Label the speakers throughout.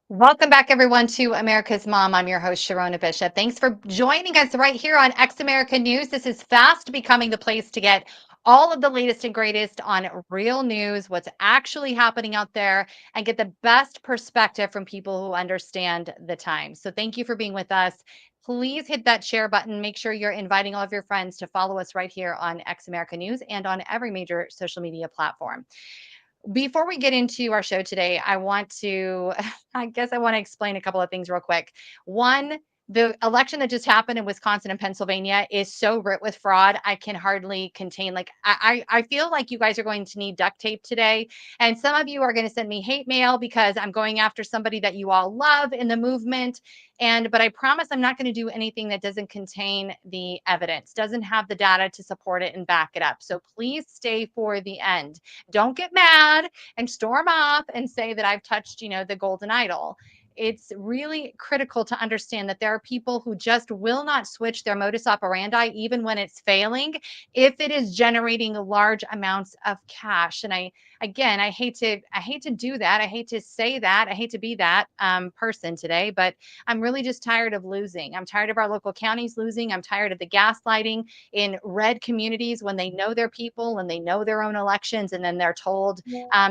Speaker 1: Welcome back, everyone, to America's Mom. I'm your host, Sharona Bishop. Thanks for joining us right here on X America News. This is fast becoming the place to get all of the latest and greatest on real news, what's actually happening out there, and get the best perspective from people who understand the times. So thank you for being with us. Please hit that share button. Make sure you're inviting all of your friends to follow us right here on X America News and on every major social media platform. Before we get into our show today, I want to, I guess I want to explain a couple of things real quick. One, the election that just happened in Wisconsin and Pennsylvania is so writ with fraud. I can hardly contain. Like I feel like you guys are going to need duct tape today, and some of you are going to send me hate mail because I'm going after somebody that you all love in the movement. But I promise I'm not going to do anything that doesn't contain the evidence, doesn't have the data to support it and back it up. So please stay for the end. Don't get mad and storm off and say that I've touched, the golden idol. It's really critical to understand that there are people who just will not switch their modus operandi, even when it's failing, if it is generating large amounts of cash. And again, I hate to do that. I hate to say that. I hate to be that person today, but I'm really just tired of losing. I'm tired of our local counties losing. I'm tired of the gaslighting in red communities when they know their people and they know their own elections, and then they're told,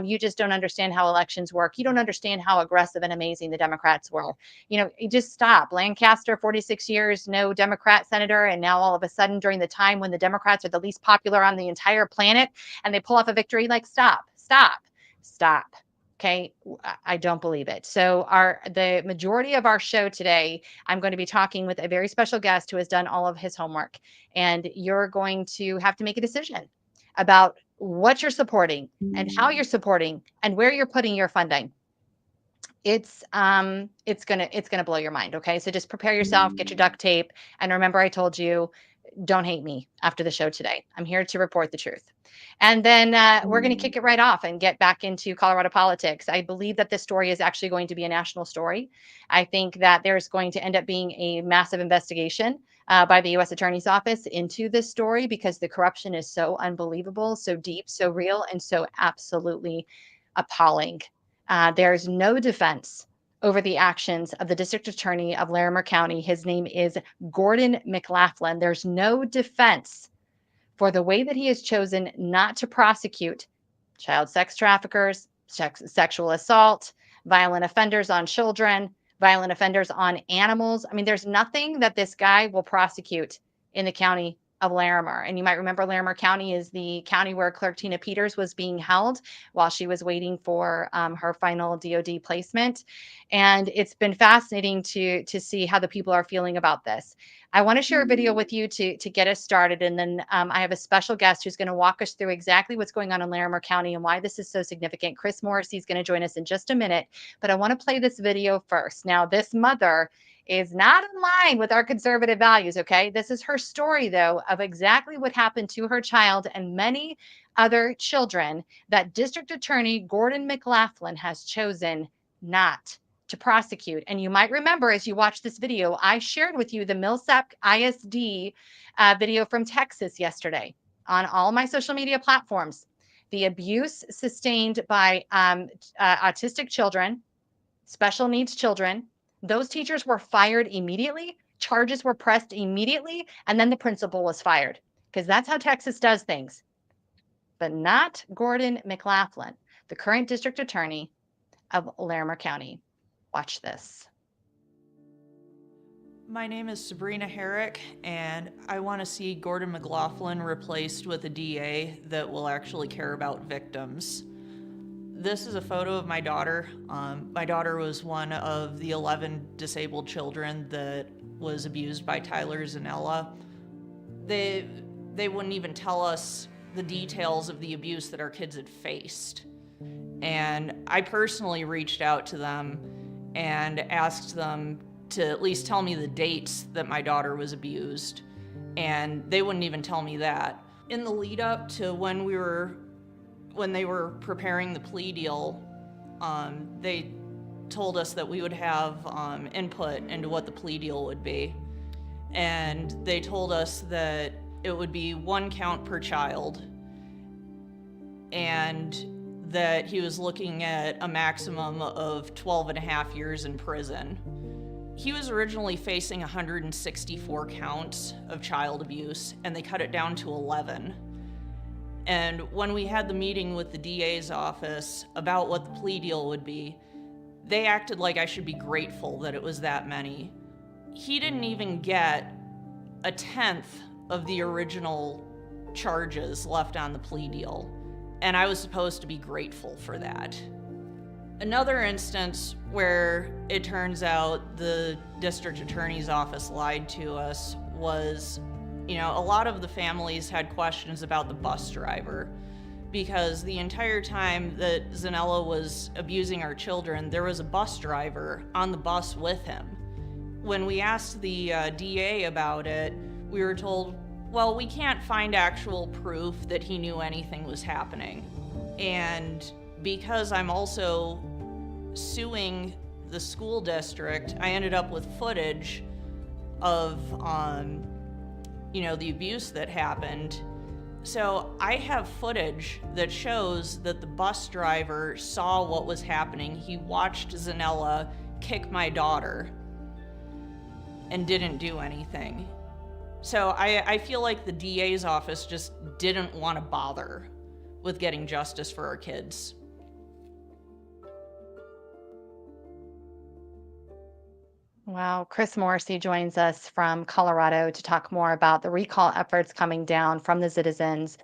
Speaker 1: you just don't understand how elections work. You don't understand how aggressive and amazing the Democrats were. You just stop. Lancaster, 46 years, no Democrat senator. And now all of a sudden, during the time when the Democrats are the least popular on the entire planet and they pull off a victory, like stop. Okay. I don't believe it. So the majority of our show today, I'm going to be talking with a very special guest who has done all of his homework. And you're going to have to make a decision about what you're supporting and how you're supporting and where you're putting your funding. It's gonna blow your mind. Okay. So just prepare yourself, get your duct tape. And remember, I told you, don't hate me after the show today. I'm here to report the truth. And then we're going to kick it right off and get back into Colorado politics. I believe that this story is actually going to be a national story. I think that there's going to end up being a massive investigation by the U.S. Attorney's Office into this story because the corruption is so unbelievable, so deep, so real, and so absolutely appalling. There's no defense over the actions of the district attorney of Larimer County. His name is Gordon McLaughlin. There's no defense for the way that he has chosen not to prosecute child sex traffickers, sexual assault, violent offenders on children, violent offenders on animals. I mean, there's nothing that this guy will prosecute in the county of Larimer. And you might remember Larimer County is the county where Clerk Tina Peters was being held while she was waiting for her final DOD placement. And it's been fascinating to see how the people are feeling about this. I want to share a video with you to get us started. And then I have a special guest who's going to walk us through exactly what's going on in Larimer County and why this is so significant. Chris Morrissey is going to join us in just a minute, but I want to play this video first. Now, this mother is not in line with our conservative values, okay? This is her story, though, of exactly what happened to her child and many other children that District Attorney Gordon McLaughlin has chosen not to prosecute. And you might remember as you watch this video, I shared with you the Millsap ISD video from Texas yesterday on all my social media platforms. The abuse sustained by autistic children, special needs children, those teachers were fired immediately. Charges were pressed immediately. And then the principal was fired because that's how Texas does things. But not Gordon McLaughlin, the current district attorney of Larimer County. Watch this.
Speaker 2: My name is Sabrina Herrick, and I want to see Gordon McLaughlin replaced with a DA that will actually care about victims. This is a photo of my daughter. My daughter was one of the 11 disabled children that was abused by Tyler Zanella. They wouldn't even tell us the details of the abuse that our kids had faced. And I personally reached out to them and asked them to at least tell me the dates that my daughter was abused. And they wouldn't even tell me that. In the lead up to when they were preparing the plea deal, they told us that we would have input into what the plea deal would be. And they told us that it would be 1 count per child, and that he was looking at a maximum of 12 and a half years in prison. He was originally facing 164 counts of child abuse, and they cut it down to 11. And when we had the meeting with the DA's office about what the plea deal would be, they acted like I should be grateful that it was that many. He didn't even get 1/10 of the original charges left on the plea deal, and I was supposed to be grateful for that. Another instance where it turns out the district attorney's office lied to us was, a lot of the families had questions about the bus driver, because the entire time that Zanella was abusing our children, there was a bus driver on the bus with him. When we asked the DA about it, we were told, well, we can't find actual proof that he knew anything was happening. And because I'm also suing the school district, I ended up with footage of, the abuse that happened. So I have footage that shows that the bus driver saw what was happening. He watched Zanella kick my daughter and didn't do anything. So I feel like the DA's office just didn't want to bother with getting justice for our kids.
Speaker 1: Wow. Chris Morrissey joins us from Colorado to talk more about the recall efforts coming down from the citizens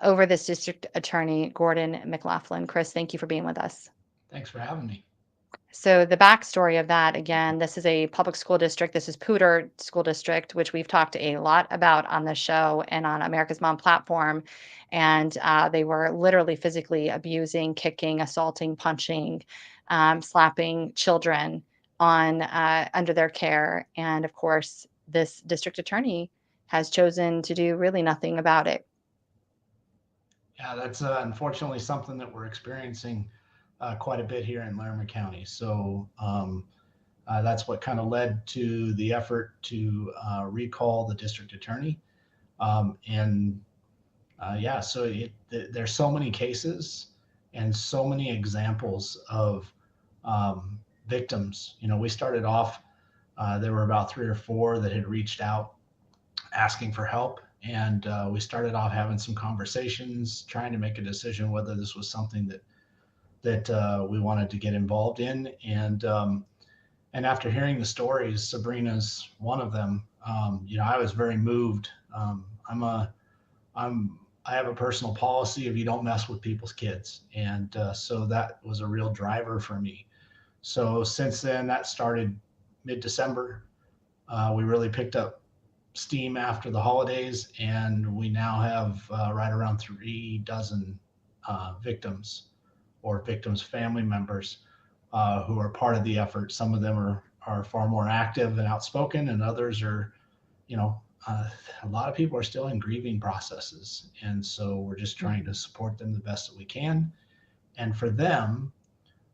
Speaker 1: over this district attorney, Gordon McLaughlin. Chris, thank you for being with us.
Speaker 3: Thanks for having me.
Speaker 1: So the backstory of that, again, this is a public school district. This is Poudre School District, which we've talked a lot about on the show and on America's Mom platform. And they were literally physically abusing, kicking, assaulting, punching, slapping children on under their care. And of course, this district attorney has chosen to do really nothing about it.
Speaker 3: Yeah, that's unfortunately something that we're experiencing quite a bit here in Larimer County. So that's what kind of led to the effort to recall the district attorney. So there's so many cases and so many examples of victims. We started off, there were about 3 or 4 that had reached out asking for help. And we started off having some conversations, trying to make a decision whether this was something that we wanted to get involved in. And after hearing the stories, Sabrina's one of them. I was very moved. I have a personal policy of you don't mess with people's kids. And so that was a real driver for me. So since then, that started mid-December. We really picked up steam after the holidays, and we now have right around 3 dozen victims or victims' family members who are part of the effort. Some of them are far more active and outspoken, and others are, a lot of people are still in grieving processes. And so we're just trying to support them the best that we can. And for them,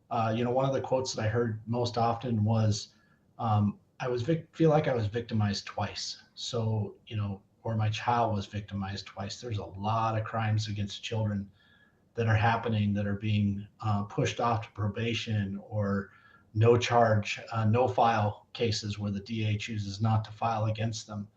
Speaker 3: one of the quotes that I heard most often was, feel like I was victimized twice. So, or my child was victimized twice. There's a lot of crimes against children that are happening that are being pushed off to probation or no charge, no file cases where the DA chooses not to file against them.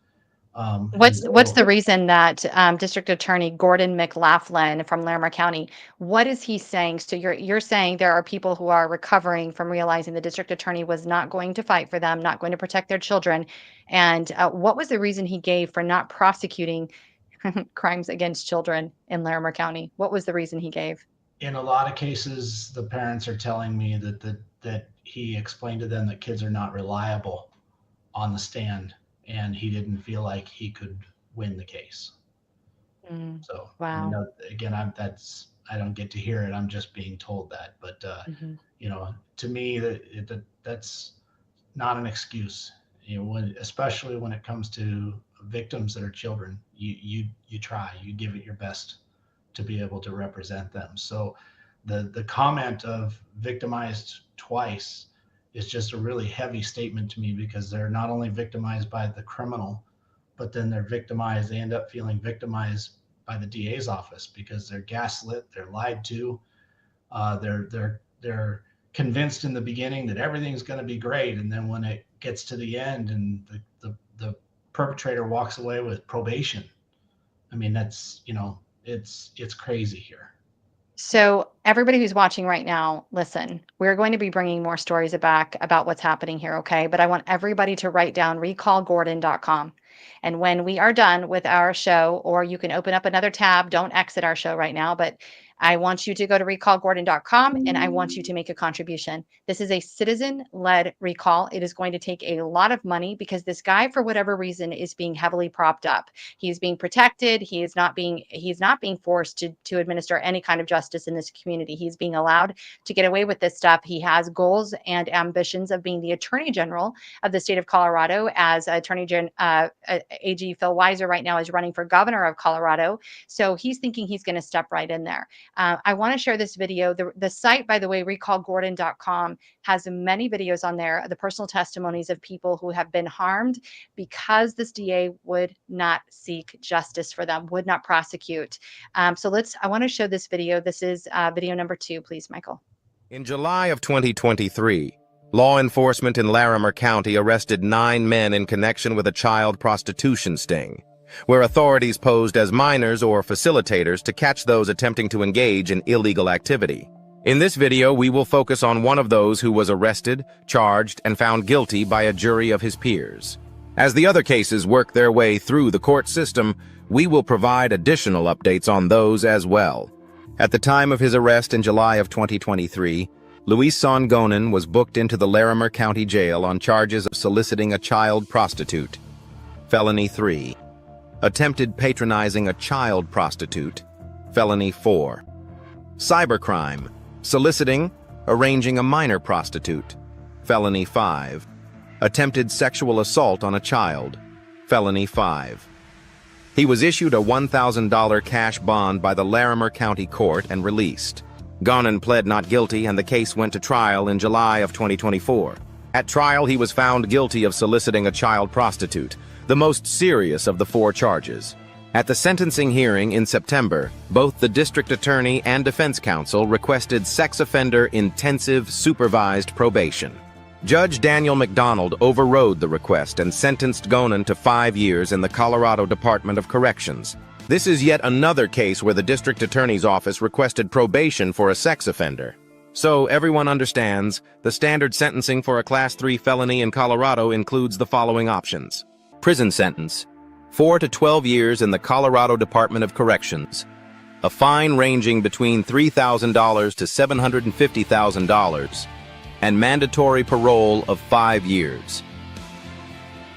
Speaker 1: What's the reason that District Attorney Gordon McLaughlin from Larimer County, what is he saying? So you're saying there are people who are recovering from realizing the district attorney was not going to fight for them, not going to protect their children. And what was the reason he gave for not prosecuting crimes against children in Larimer County? What was the reason he gave?
Speaker 3: In a lot of cases, the parents are telling me that he explained to them that kids are not reliable on the stand, and he didn't feel like he could win the case.
Speaker 1: Mm.
Speaker 3: So, I mean,
Speaker 1: Wow.
Speaker 3: again, I don't get to hear it. I'm just being told that. But,
Speaker 1: Hmm.
Speaker 3: to me, that's not an excuse. Especially when it comes to victims that are children, you try, you give it your best to be able to represent them. So the comment of victimized twice is just a really heavy statement to me, because they're not only victimized by the criminal, but then they're victimized. They end up feeling victimized by the DA's office, because they're gaslit, they're lied to, they're convinced in the beginning that everything's going to be great, and then when it gets to the end and the perpetrator walks away with probation, I mean, that's, it's crazy here.
Speaker 1: So, everybody who's watching right now, listen, we're going to be bringing more stories back about what's happening here, okay? But I want everybody to write down recallgordon.com. And when we are done with our show, or you can open up another tab, don't exit our show right now, but I want you to go to recallgordon.com and I want you to make a contribution. This is a citizen led recall. It is going to take a lot of money because this guy, for whatever reason, is being heavily propped up. He's being protected. He's not being forced to administer any kind of justice in this community. He's being allowed to get away with this stuff. He has goals and ambitions of being the Attorney General of the state of Colorado, as AG Phil Weiser right now is running for governor of Colorado. So he's thinking he's going to step right in there. I want to share this video. The site, by the way, recallgordon.com, has many videos on there, the personal testimonies of people who have been harmed because this DA would not seek justice for them, would not prosecute. I want to show this video. This is video number 2, please, Michael.
Speaker 4: In July of 2023, law enforcement in Larimer County arrested 9 men in connection with a child prostitution sting, where authorities posed as minors or facilitators to catch those attempting to engage in illegal activity. In this video, we will focus on one of those who was arrested, charged, and found guilty by a jury of his peers. As the other cases work their way through the court system, we will provide additional updates on those as well. At the time of his arrest in July of 2023, Luis Songonen was booked into the Larimer County Jail on charges of soliciting a child prostitute. Felony 3. Attempted patronizing a child prostitute. Felony 4. Cybercrime. Soliciting, arranging a minor prostitute. Felony 5. Attempted sexual assault on a child. Felony 5. He was issued a $1,000 cash bond by the Larimer County Court and released. Gonen pled not guilty, and the case went to trial in July of 2024. At trial, he was found guilty of soliciting a child prostitute, the most serious of the 4 charges. At the sentencing hearing in September, both the district attorney and defense counsel requested sex offender intensive supervised probation. Judge Daniel McDonald overrode the request and sentenced Gonen to 5 years in the Colorado Department of Corrections. This is yet another case where the district attorney's office requested probation for a sex offender. So everyone understands, the standard sentencing for a Class 3 felony in Colorado includes the following options. Prison sentence, 4 to 12 years in the Colorado Department of Corrections, a fine ranging between $3,000 to $750,000, and mandatory parole of 5 years.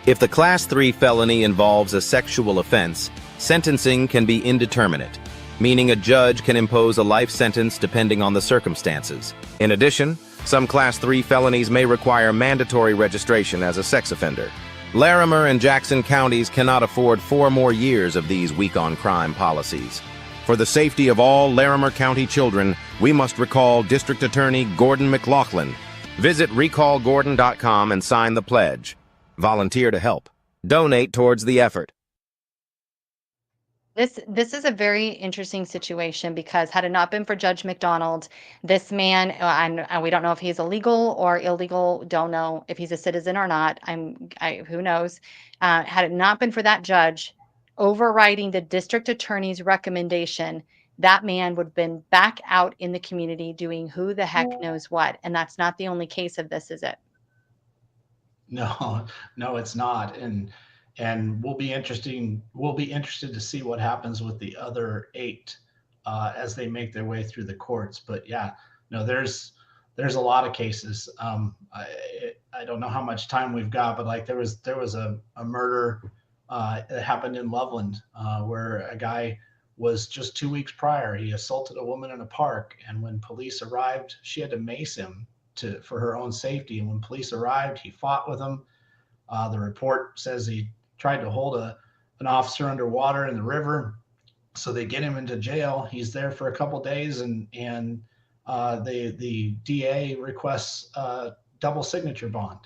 Speaker 4: If the Class 3 felony involves a sexual offense, sentencing can be indeterminate, meaning a judge can impose a life sentence depending on the circumstances. In addition, some Class 3 felonies may require mandatory registration as a sex offender. Larimer and Jackson counties cannot afford 4 more years of these weak-on-crime policies. For the safety of all Larimer County children, we must recall District Attorney Gordon McLaughlin. Visit recallgordon.com and sign the pledge. Volunteer to help. Donate towards the effort.
Speaker 1: This is a very interesting situation because had it not been for Judge McDonald, this man, and we don't know if he's illegal or illegal, don't know if he's a citizen or not. Who knows? Had it not been for that judge overriding the district attorney's recommendation, that man would have been back out in the community doing who the heck knows what. And that's not the only case of this, is it?
Speaker 3: No, no, it's not. And we'll be interested to see what happens with the other 8 as they make their way through the courts. But yeah, no, there's a lot of cases. I don't know how much time we've got, but like there was a murder that happened in Loveland where a guy was just 2 weeks prior. He assaulted a woman in a park, and when police arrived, she had to mace him for her own safety. And when police arrived, he fought with them. The report says he tried to hold an officer underwater in the river. So they get him into jail. He's there for a couple of days, and the DA requests a double signature bond,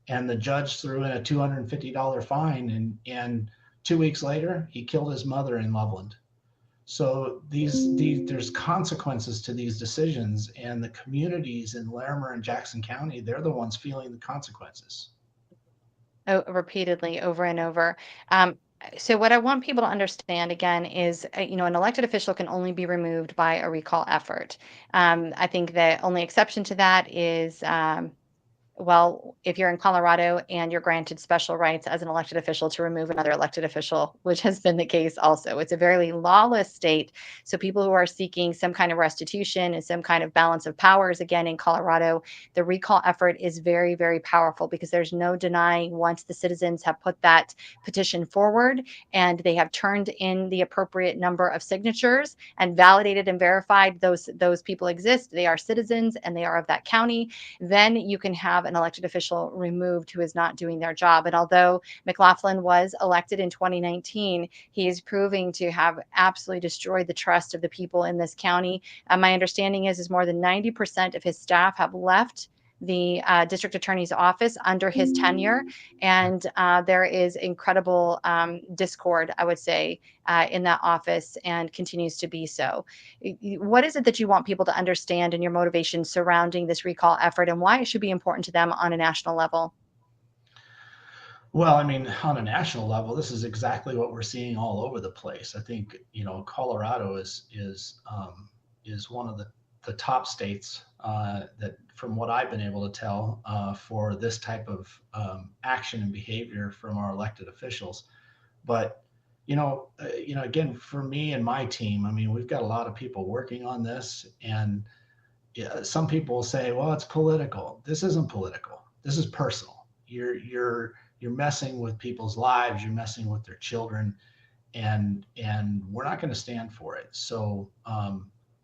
Speaker 3: and the judge threw in a $250 fine. And 2 weeks later, he killed his mother in Loveland. So there's consequences to these decisions, and the communities in Larimer and Jackson County, they're the ones feeling the consequences.
Speaker 1: Repeatedly over and over. So what I want people to understand again is, an elected official can only be removed by a recall effort. I think the only exception to that is, well, if you're in Colorado and you're granted special rights as an elected official to remove another elected official, which has been the case also. It's a very lawless state. So people who are seeking some kind of restitution and some kind of balance of powers, again, in Colorado, the recall effort is very, very powerful, because there's no denying, once the citizens have put that petition forward and they have turned in the appropriate number of signatures and validated and verified those people exist, they are citizens and they are of that county, then you can have an elected official removed who is not doing their job. And although McLaughlin was elected in 2019, he is proving to have absolutely destroyed the trust of the people in this county. My understanding is more than 90% of his staff have left the district attorney's office under his tenure. And there is incredible discord, I would say, in that office, and continues to be so. What is it that you want people to understand, and your motivation surrounding this recall effort, and why it should be important to them on a national level?
Speaker 3: Well, I mean, on a national level, this is exactly what we're seeing all over the place. I think, Colorado is one of the top states that, from what I've been able to tell, for this type of action and behavior from our elected officials. But again, for me and my team, I mean, we've got a lot of people working on this, and some people say, "Well, it's political." This isn't political. This is personal. You're messing with people's lives. You're messing with their children, and we're not going to stand for it. So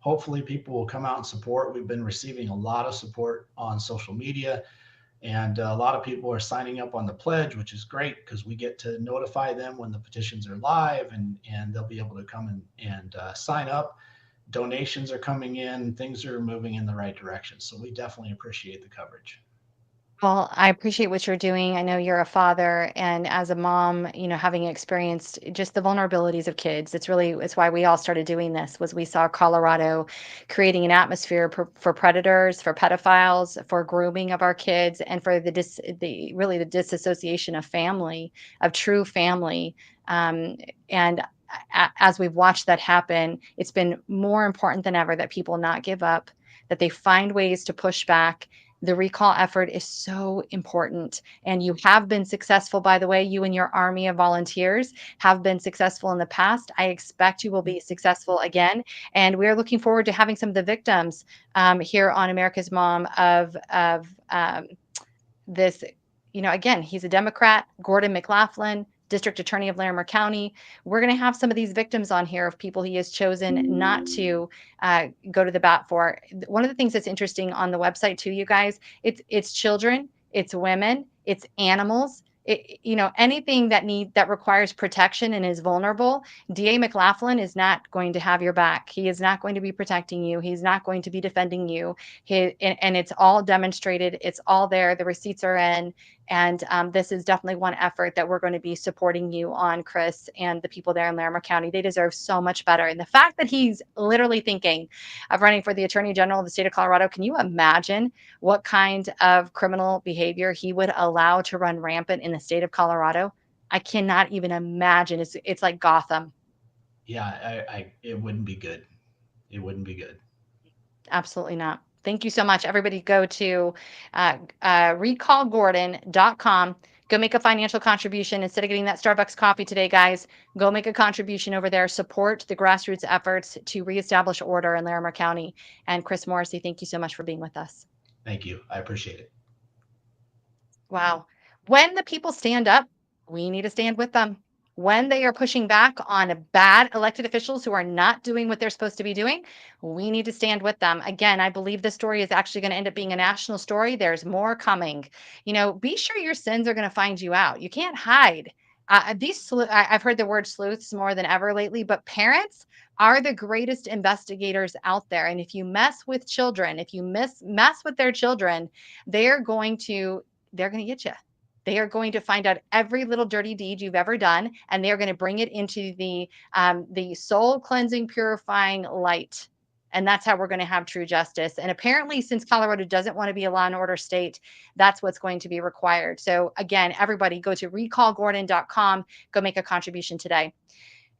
Speaker 3: hopefully people will come out and support. We've been receiving a lot of support on social media, and a lot of people are signing up on the pledge, which is great, because we get to notify them when the petitions are live, and they'll be able to come and sign up. Donations are coming in. Things are moving in the right direction. So we definitely appreciate the coverage.
Speaker 1: Well, I appreciate what you're doing. I know you're a father, and as a mom, having experienced just the vulnerabilities of kids, it's why we all started doing this. Was we saw Colorado creating an atmosphere for predators, for pedophiles, for grooming of our kids, and for the disassociation of family, of true family. And as we've watched that happen, it's been more important than ever that people not give up, that they find ways to push back. The recall effort is so important. And you have been successful, by the way. You and your army of volunteers have been successful in the past. I expect you will be successful again. And we're looking forward to having some of the victims here on America's Mom of this. Again, he's a Democrat, Gordon McLaughlin, District Attorney of Larimer County. We're going to have some of these victims on here of people he has chosen not to go to the bat for. One of the things that's interesting on the website too, you guys, it's children, it's women, it's animals. Anything that requires protection and is vulnerable, DA McLaughlin is not going to have your back. He is not going to be protecting you. He's not going to be defending you. And it's all demonstrated. It's all there. The receipts are in. And this is definitely one effort that we're going to be supporting you on, Chris, and the people there in Larimer County. They deserve so much better. And the fact that he's literally thinking of running for the Attorney General of the state of Colorado, can you imagine what kind of criminal behavior he would allow to run rampant in the state of Colorado? I cannot even imagine. It's like Gotham.
Speaker 3: Yeah, it wouldn't be good. It wouldn't be good.
Speaker 1: Absolutely not. Thank you so much. Everybody go to recallgordon.com. Go make a financial contribution. Instead of getting that Starbucks coffee today, guys, go make a contribution over there. Support the grassroots efforts to reestablish order in Larimer County. And Chris Morrissey, thank you so much for being with us.
Speaker 3: Thank you. I appreciate it.
Speaker 1: Wow. When the people stand up, we need to stand with them. when they are pushing back on bad elected officials who are not doing what they're supposed to be doing, we need to stand with them. Again, I believe this story is actually going to end up being a national story. There's more coming. Be sure your sins are going to find you out. You can't hide. I've heard the word sleuths more than ever lately, but parents are the greatest investigators out there. And if you mess with children, if you mess with their children, they're going to get you. They are going to find out every little dirty deed you've ever done, and they are going to bring it into the soul cleansing, purifying light. And that's how we're going to have true justice. And apparently, since Colorado doesn't want to be a law and order state, that's what's going to be required. So again, everybody go to recallgordon.com, go make a contribution today.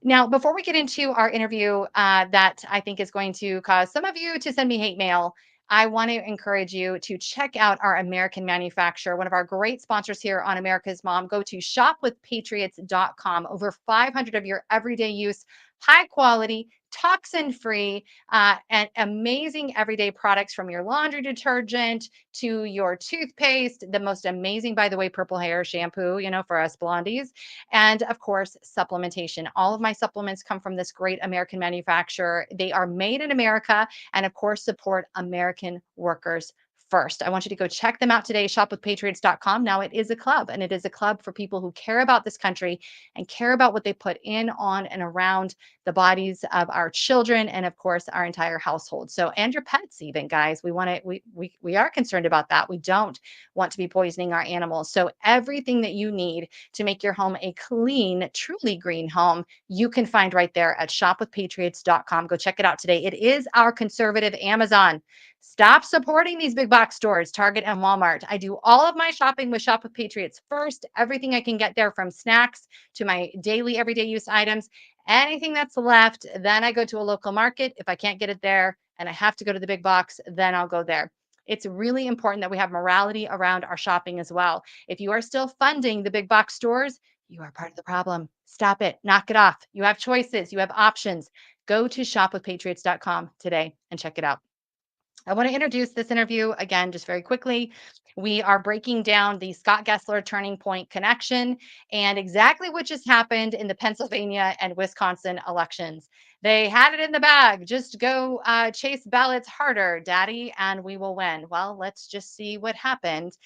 Speaker 1: Now, before we get into our interview that I think is going to cause some of you to send me hate mail, I want to encourage you to check out our American manufacturer, one of our great sponsors here on America's Mom. Go to shopwithpatriots.com. Over 500 of your everyday use, high quality, toxin free, and amazing everyday products, from your laundry detergent to your toothpaste, the most amazing, by the way, purple hair shampoo, for us blondies. And of course, supplementation. All of my supplements come from this great American manufacturer. They are made in America and, of course, support American workers first. I want you to go check them out today, shopwithpatriots.com. Now, it is a club, and it is a club for people who care about this country and care about what they put in, on, and around the bodies of our children and, of course, our entire household. So, and your pets even, guys. We are concerned about that. We don't want to be poisoning our animals. So everything that you need to make your home a clean, truly green home, you can find right there at shopwithpatriots.com. Go check it out today. It is our conservative Amazon. Stop supporting these big box stores, Target and Walmart. I do all of my shopping with Shop with Patriots first. Everything I can get there, from snacks to my daily everyday use items. Anything that's left, then I go to a local market. If I can't get it there and I have to go to the big box, then I'll go there. It's really important that we have morality around our shopping as well. If you are still funding the big box stores, you are part of the problem. Stop it. Knock it off. You have choices. You have options. Go to shopwithpatriots.com today and check it out. I want to introduce this interview again, just very quickly. We are breaking down the Scott Gessler Turning Point connection and exactly what just happened in the Pennsylvania and Wisconsin elections. They had it in the bag. Just go chase ballots harder, Daddy, and we will win. Well, let's just see what happened.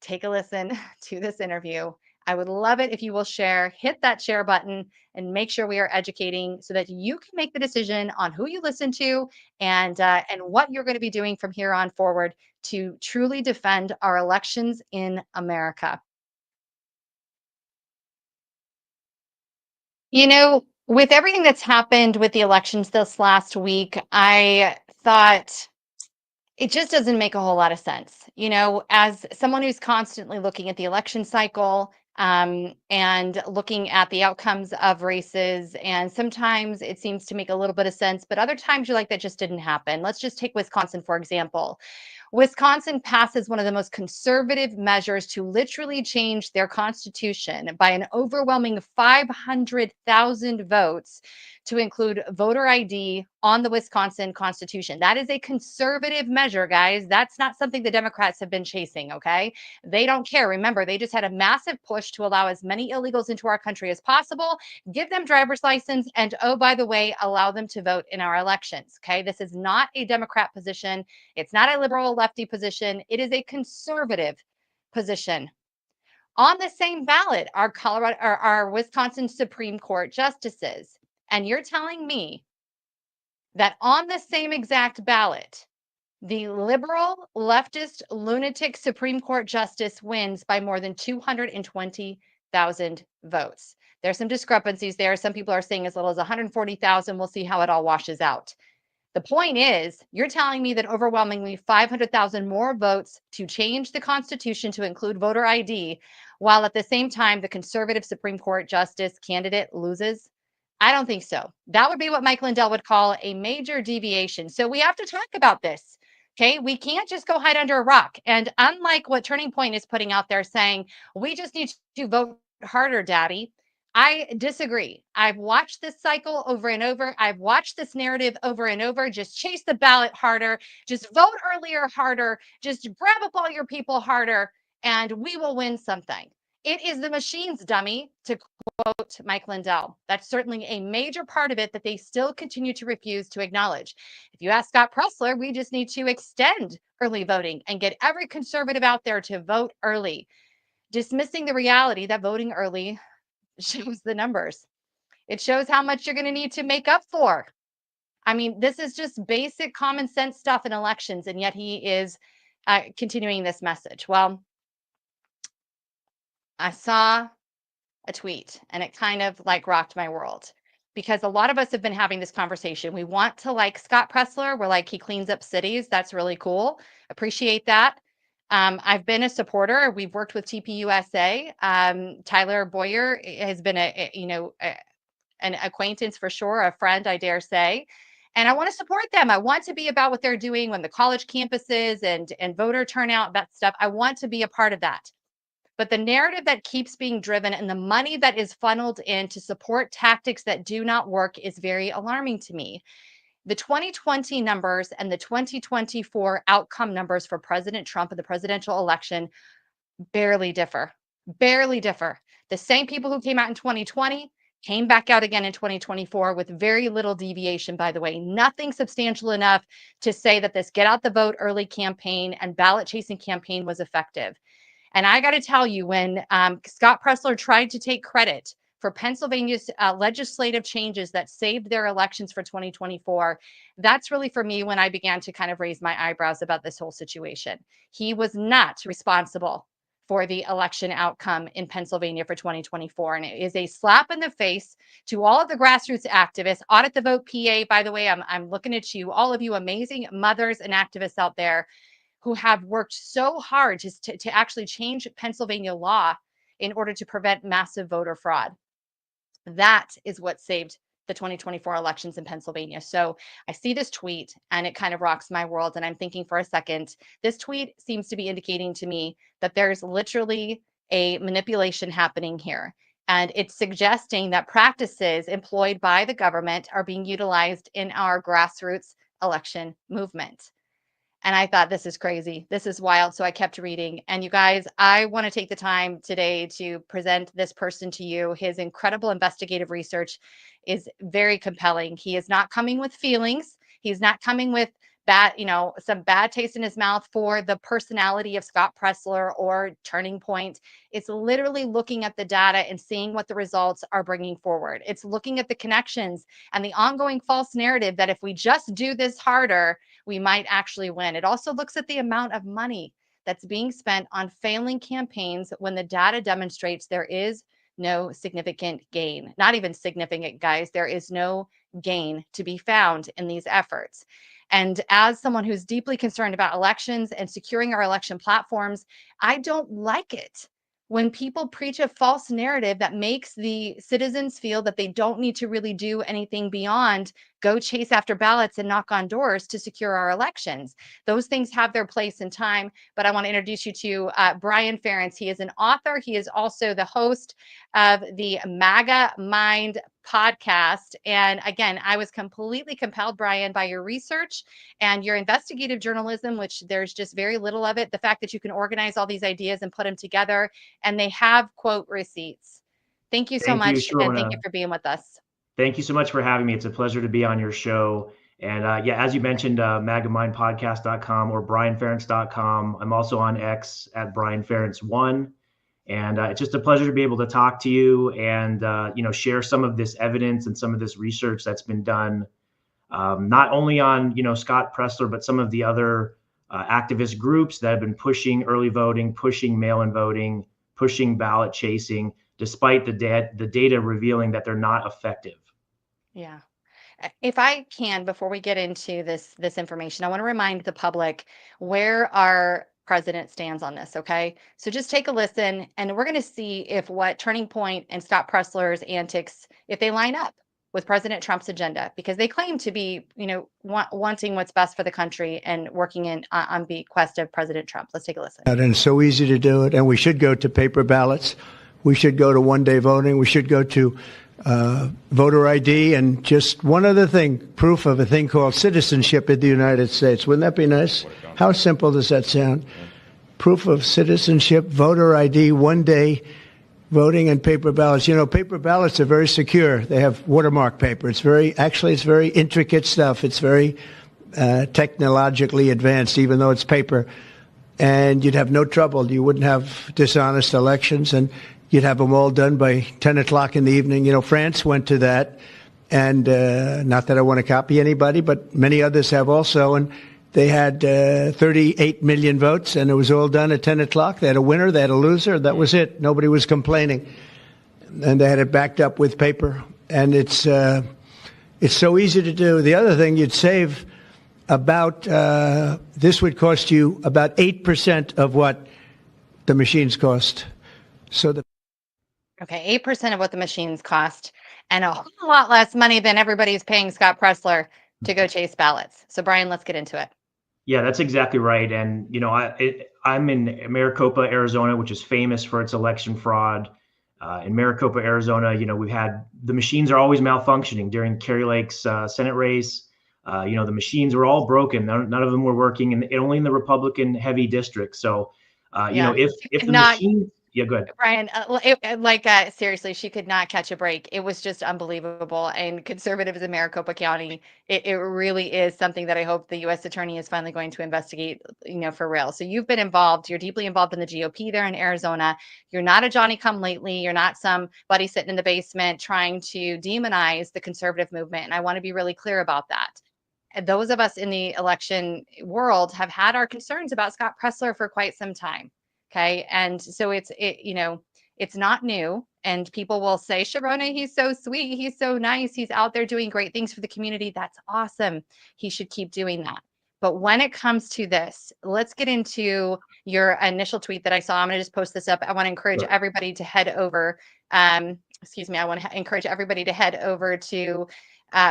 Speaker 1: Take a listen to this interview. I would love it if you will share, hit that share button, and make sure we are educating so that you can make the decision on who you listen to and what you're going to be doing from here on forward to truly defend our elections in America. With everything that's happened with the elections this last week, I thought it just doesn't make a whole lot of sense. As someone who's constantly looking at the election cycle, and looking at the outcomes of races, and sometimes it seems to make a little bit of sense, but other times you're like, that just didn't happen. Let's just take Wisconsin, for example. Wisconsin passes one of the most conservative measures to literally change their constitution by an overwhelming 500,000 votes to include voter ID on the Wisconsin Constitution. That is a conservative measure, guys. That's not something the Democrats have been chasing, okay? They don't care. Remember, they just had a massive push to allow as many illegals into our country as possible, give them driver's license, and oh, by the way, allow them to vote in our elections, okay? This is not a Democrat position. It's not a liberal lefty position. It is a conservative position. On the same ballot are our Wisconsin Supreme Court justices. And you're telling me that on the same exact ballot, the liberal, leftist, lunatic Supreme Court justice wins by more than 220,000 votes. There's some discrepancies there. Some people are saying as little as 140,000. We'll see how it all washes out. The point is, you're telling me that overwhelmingly 500,000 more votes to change the Constitution to include voter ID, while at the same time the conservative Supreme Court justice candidate loses? I don't think so. That would be what Mike Lindell would call a major deviation. So we have to talk about this. Okay, we can't just go hide under a rock. And unlike what Turning Point is putting out there saying, we just need to vote harder, Daddy, I disagree. I've watched this cycle over and over. I've watched this narrative over and over. Just chase the ballot harder. Just vote earlier harder. Just grab up all your people harder, and we will win something. It is the machines, dummy, to quote Mike Lindell. That's certainly a major part of it that they still continue to refuse to acknowledge. If you ask Scott Presler, we just need to extend early voting and get every conservative out there to vote early, dismissing the reality that voting early shows the numbers. It shows how much you're going to need to make up for. I mean, this is just basic common sense stuff in elections, and yet he is continuing this message. Well, I saw a tweet and it kind of like rocked my world, because a lot of us have been having this conversation. We want to like Scott Presler. We're like, he cleans up cities. That's really cool. Appreciate that. I've been a supporter. We've worked with TPUSA. Tyler Boyer has been an acquaintance for sure, a friend, I dare say. And I want to support them. I want to be about what they're doing when the college campuses and voter turnout, that stuff. I want to be a part of that. But the narrative that keeps being driven and the money that is funneled in to support tactics that do not work is very alarming to me. The 2020 numbers and the 2024 outcome numbers for President Trump and the presidential election barely differ. Barely differ. The same people who came out in 2020 came back out again in 2024 with very little deviation, by the way. Nothing substantial enough to say that this get out the vote early campaign and ballot chasing campaign was effective. And I got to tell you, when Scott Presler tried to take credit for Pennsylvania's legislative changes that saved their elections for 2024, that's really for me when I began to kind of raise my eyebrows about this whole situation. He was not responsible for the election outcome in Pennsylvania for 2024. And it is a slap in the face to all of the grassroots activists. Audit the Vote PA, by the way, I'm looking at you, all of you amazing mothers and activists out there who have worked so hard to actually change Pennsylvania law in order to prevent massive voter fraud. That is what saved the 2024 elections in Pennsylvania. So I see this tweet and it kind of rocks my world. And I'm thinking for a second, this tweet seems to be indicating to me that there's literally a manipulation happening here. And it's suggesting that practices employed by the government are being utilized in our grassroots election movement. And I thought, this is crazy. This is wild. So I kept reading. And you guys, I want to take the time today to present this person to you. His incredible investigative research is very compelling. He is not coming with feelings. He's not coming with some bad taste in his mouth for the personality of Scott Presler or Turning Point. It's literally looking at the data and seeing what the results are bringing forward. It's looking at the connections and the ongoing false narrative that if we just do this harder, we might actually win. It also looks at the amount of money that's being spent on failing campaigns when the data demonstrates there is no significant gain. Not even significant, guys. There is no gain to be found in these efforts. And as someone who's deeply concerned about elections and securing our election platforms, I don't like it when people preach a false narrative that makes the citizens feel that they don't need to really do anything beyond go chase after ballots and knock on doors to secure our elections. Those things have their place in time, but I want to introduce you to Brian Ferentz. He is an author. He is also the host of the MAGA Mind podcast. And again, I was completely compelled, Brian, by your research and your investigative journalism, which there's just very little of it. The fact that you can organize all these ideas and put them together, and they have quote receipts. Thank you so much. And thank you for being with us.
Speaker 5: Thank you so much for having me. It's a pleasure to be on your show. And as you mentioned, magamindpodcast.com or brianferentz.com. I'm also on X at brianferentz1. And it's just a pleasure to be able to talk to you and, share some of this evidence and some of this research that's been done, not only on, Scott Presler, but some of the other activist groups that have been pushing early voting, pushing mail-in voting, pushing ballot chasing, despite the data revealing that they're not effective.
Speaker 1: Yeah. If I can, before we get into this information, I want to remind the public where our president stands on this. Okay. So just take a listen and we're going to see if what Turning Point and Scott Presler's antics, if they line up with President Trump's agenda, because they claim to be, wanting what's best for the country and working on bequest of President Trump. Let's take a listen.
Speaker 6: And it's so easy to do it. And we should go to paper ballots. We should go to one-day voting. We should go to voter ID. And just one other thing, proof of a thing called citizenship in the United States. Wouldn't that be nice? How simple does that sound? Proof of citizenship, voter ID, one-day voting and paper ballots. You know, paper ballots are very secure. They have watermark paper. It's very intricate stuff. It's very technologically advanced, even though it's paper. And you'd have no trouble. You wouldn't have dishonest elections, and you'd have them all done by 10 o'clock in the evening. You know, France went to that, and not that I want to copy anybody, but many others have also. And they had 38 million votes, and it was all done at 10 o'clock. They had a winner, they had a loser. That was it. Nobody was complaining. And they had it backed up with paper. And it's so easy to do. The other thing, you'd save about, this would cost you about 8% of what the machines cost. So
Speaker 1: Okay, 8% of what the machines cost, and a whole lot less money than everybody's paying Scott Presler to go chase ballots. So Brian, let's get into it.
Speaker 5: Yeah, that's exactly right. And, you know, I'm in Maricopa, Arizona, which is famous for its election fraud. In Maricopa, Arizona, you know, the machines are always malfunctioning during Kari Lake's Senate race. You know, the machines were all broken. None of them were working, and only in the Republican heavy districts. So, you know, if the machine, yeah, go ahead.
Speaker 1: Brian, seriously, she could not catch a break. It was just unbelievable. And conservatives in Maricopa County, it really is something that I hope the U.S. attorney is finally going to investigate, you know, for real. So you've been involved. You're deeply involved in the GOP there in Arizona. You're not a Johnny come lately. You're not somebody sitting in the basement trying to demonize the conservative movement. And I want to be really clear about that. And those of us in the election world have had our concerns about Scott Presler for quite some time. Okay. And so it's not new. And people will say, Sharona, he's so sweet. He's so nice. He's out there doing great things for the community. That's awesome. He should keep doing that. But when it comes to this, let's get into your initial tweet that I saw. I'm going to just post this up. I want to encourage everybody to head over. I want to encourage everybody to head over to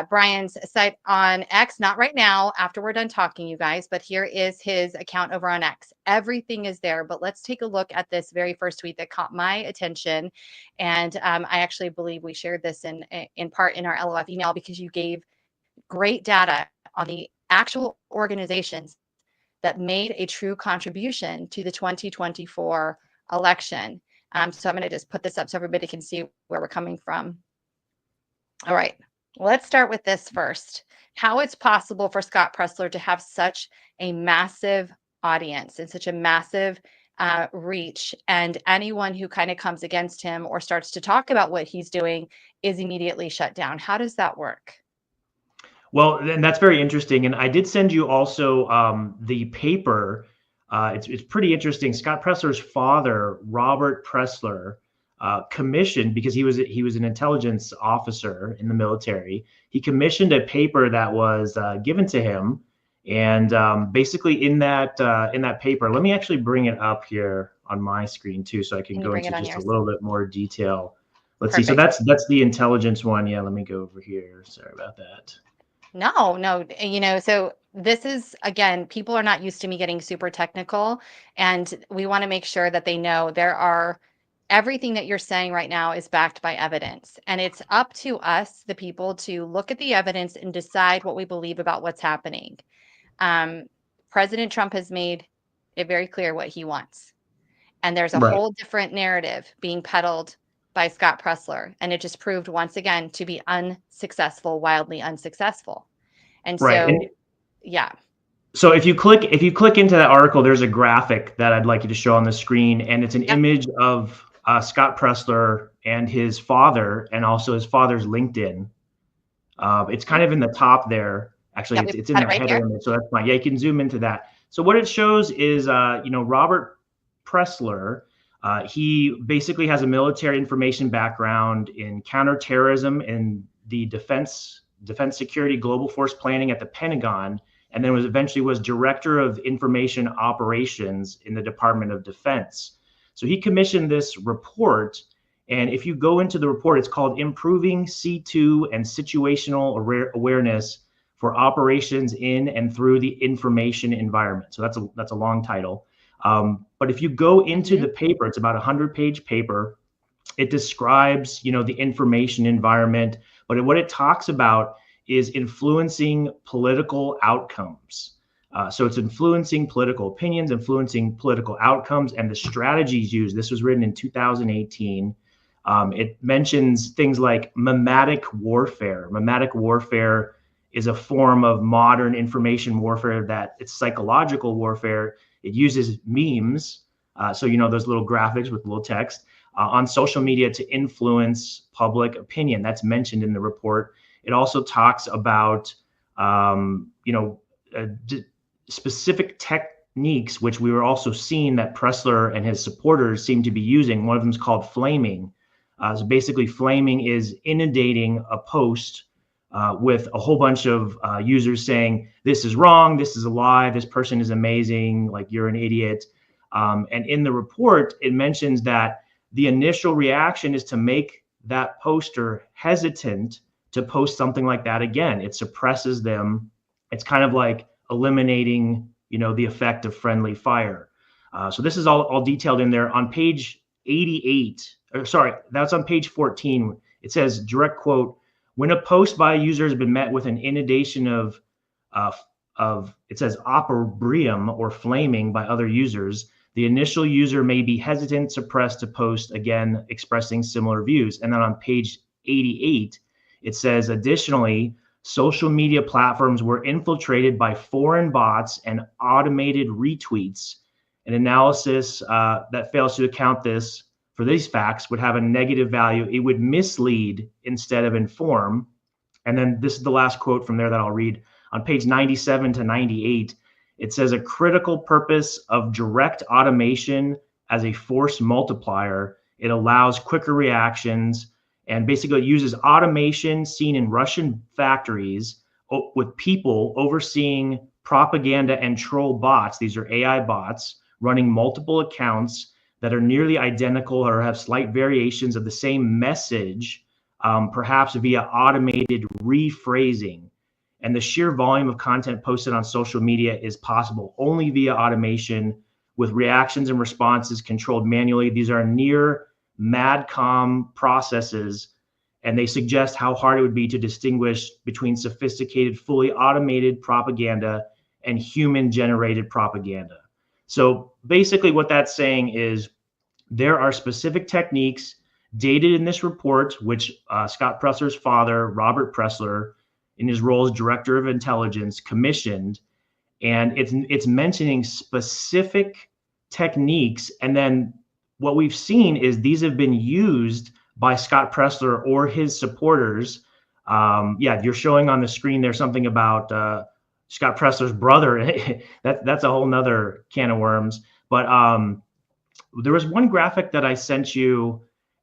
Speaker 1: Brian's site on X, not right now, after we're done talking, you guys, but here is his account over on X. Everything is there, but let's take a look at this very first tweet that caught my attention. And I actually believe we shared this in part in our LOF email, because you gave great data on the actual organizations that made a true contribution to the 2024 election. So I'm going to just put this up so everybody can see where we're coming from. All right. Let's start with this first. How it's possible for Scott Presler to have such a massive audience and such a massive reach, and anyone who kind of comes against him or starts to talk about what he's doing is immediately shut down. How does that work?
Speaker 5: Well, and that's very interesting. And I did send you also the paper. It's pretty interesting. Scott Presler's father, Robert Presler, commissioned, because he was an intelligence officer in the military. He commissioned a paper that was given to him, and basically in that paper, let me actually bring it up here on my screen too, so I can go into just a little bit more detail. Let's see. So that's the intelligence one. Yeah, let me go over here. Sorry about that.
Speaker 1: No, you know, so this is, again, people are not used to me getting super technical, and we want to make sure that they know everything that you're saying right now is backed by evidence. And it's up to us, the people, to look at the evidence and decide what we believe about what's happening. President Trump has made it very clear what he wants. And there's a whole different narrative being peddled by Scott Presler. And it just proved once again to be unsuccessful, wildly unsuccessful. And so, yeah.
Speaker 5: So if you click into that article, there's a graphic that I'd like you to show on the screen. And it's an image of Scott Presler and his father, and also his father's LinkedIn. It's kind of in the top there. Actually, it's in the header image, so that's fine. Yeah, you can zoom into that. So what it shows is, Robert Presler, he basically has a military information background in counterterrorism and the defense security global force planning at the Pentagon, and then eventually was director of information operations in the Department of Defense. So he commissioned this report, and if you go into the report, it's called Improving C2 and Situational Awareness for Operations in and Through the Information Environment. So that's a long title. But if you go into the paper, it's about a 100-page paper. It describes, the information environment, but what it talks about is influencing political outcomes. So it's influencing political opinions, influencing political outcomes, and the strategies used. This was written in 2018 It mentions things like memetic warfare. Memetic warfare is a form of modern information warfare that it's psychological warfare. It uses memes, so those little graphics with little text on social media to influence public opinion. That's mentioned in the report. It also talks about specific techniques, which we were also seeing that Pressler and his supporters seem to be using. One of them is called flaming. So basically, flaming is inundating a post with a whole bunch of users saying, this is wrong, this is a lie, this person is amazing, like you're an idiot. And in the report, it mentions that the initial reaction is to make that poster hesitant to post something like that again. It suppresses them. It's kind of like eliminating, the effect of friendly fire. So this is all detailed in there. On page 88, or sorry, that's on page 14. It says, direct quote, when a post by a user has been met with an inundation of it says opprobrium or flaming by other users, the initial user may be hesitant, suppressed to post again, expressing similar views. And then on page 88, it says, additionally, social media platforms were infiltrated by foreign bots and automated retweets. An analysis that fails to account for these facts would have a negative value. It would mislead instead of inform. And then this is the last quote from there that I'll read. On page 97 to 98, it says a critical purpose of direct automation as a force multiplier. It allows quicker reactions, and basically it uses automation seen in Russian factories with people overseeing propaganda and troll bots. These are AI bots running multiple accounts that are nearly identical or have slight variations of the same message, perhaps via automated rephrasing. And the sheer volume of content posted on social media is possible only via automation, with reactions and responses controlled manually. These are near MADCOM processes, and they suggest how hard it would be to distinguish between sophisticated, fully automated propaganda and human-generated propaganda. So basically what that's saying is there are specific techniques dated in this report, which Scott Pressler's father, Robert Pressler, in his role as director of intelligence, commissioned, and it's mentioning specific techniques. And then what we've seen is these have been used by Scott Pressler or his supporters. You're showing on the screen there something about Scott Pressler's brother. That's a whole nother can of worms. But there was one graphic that I sent you,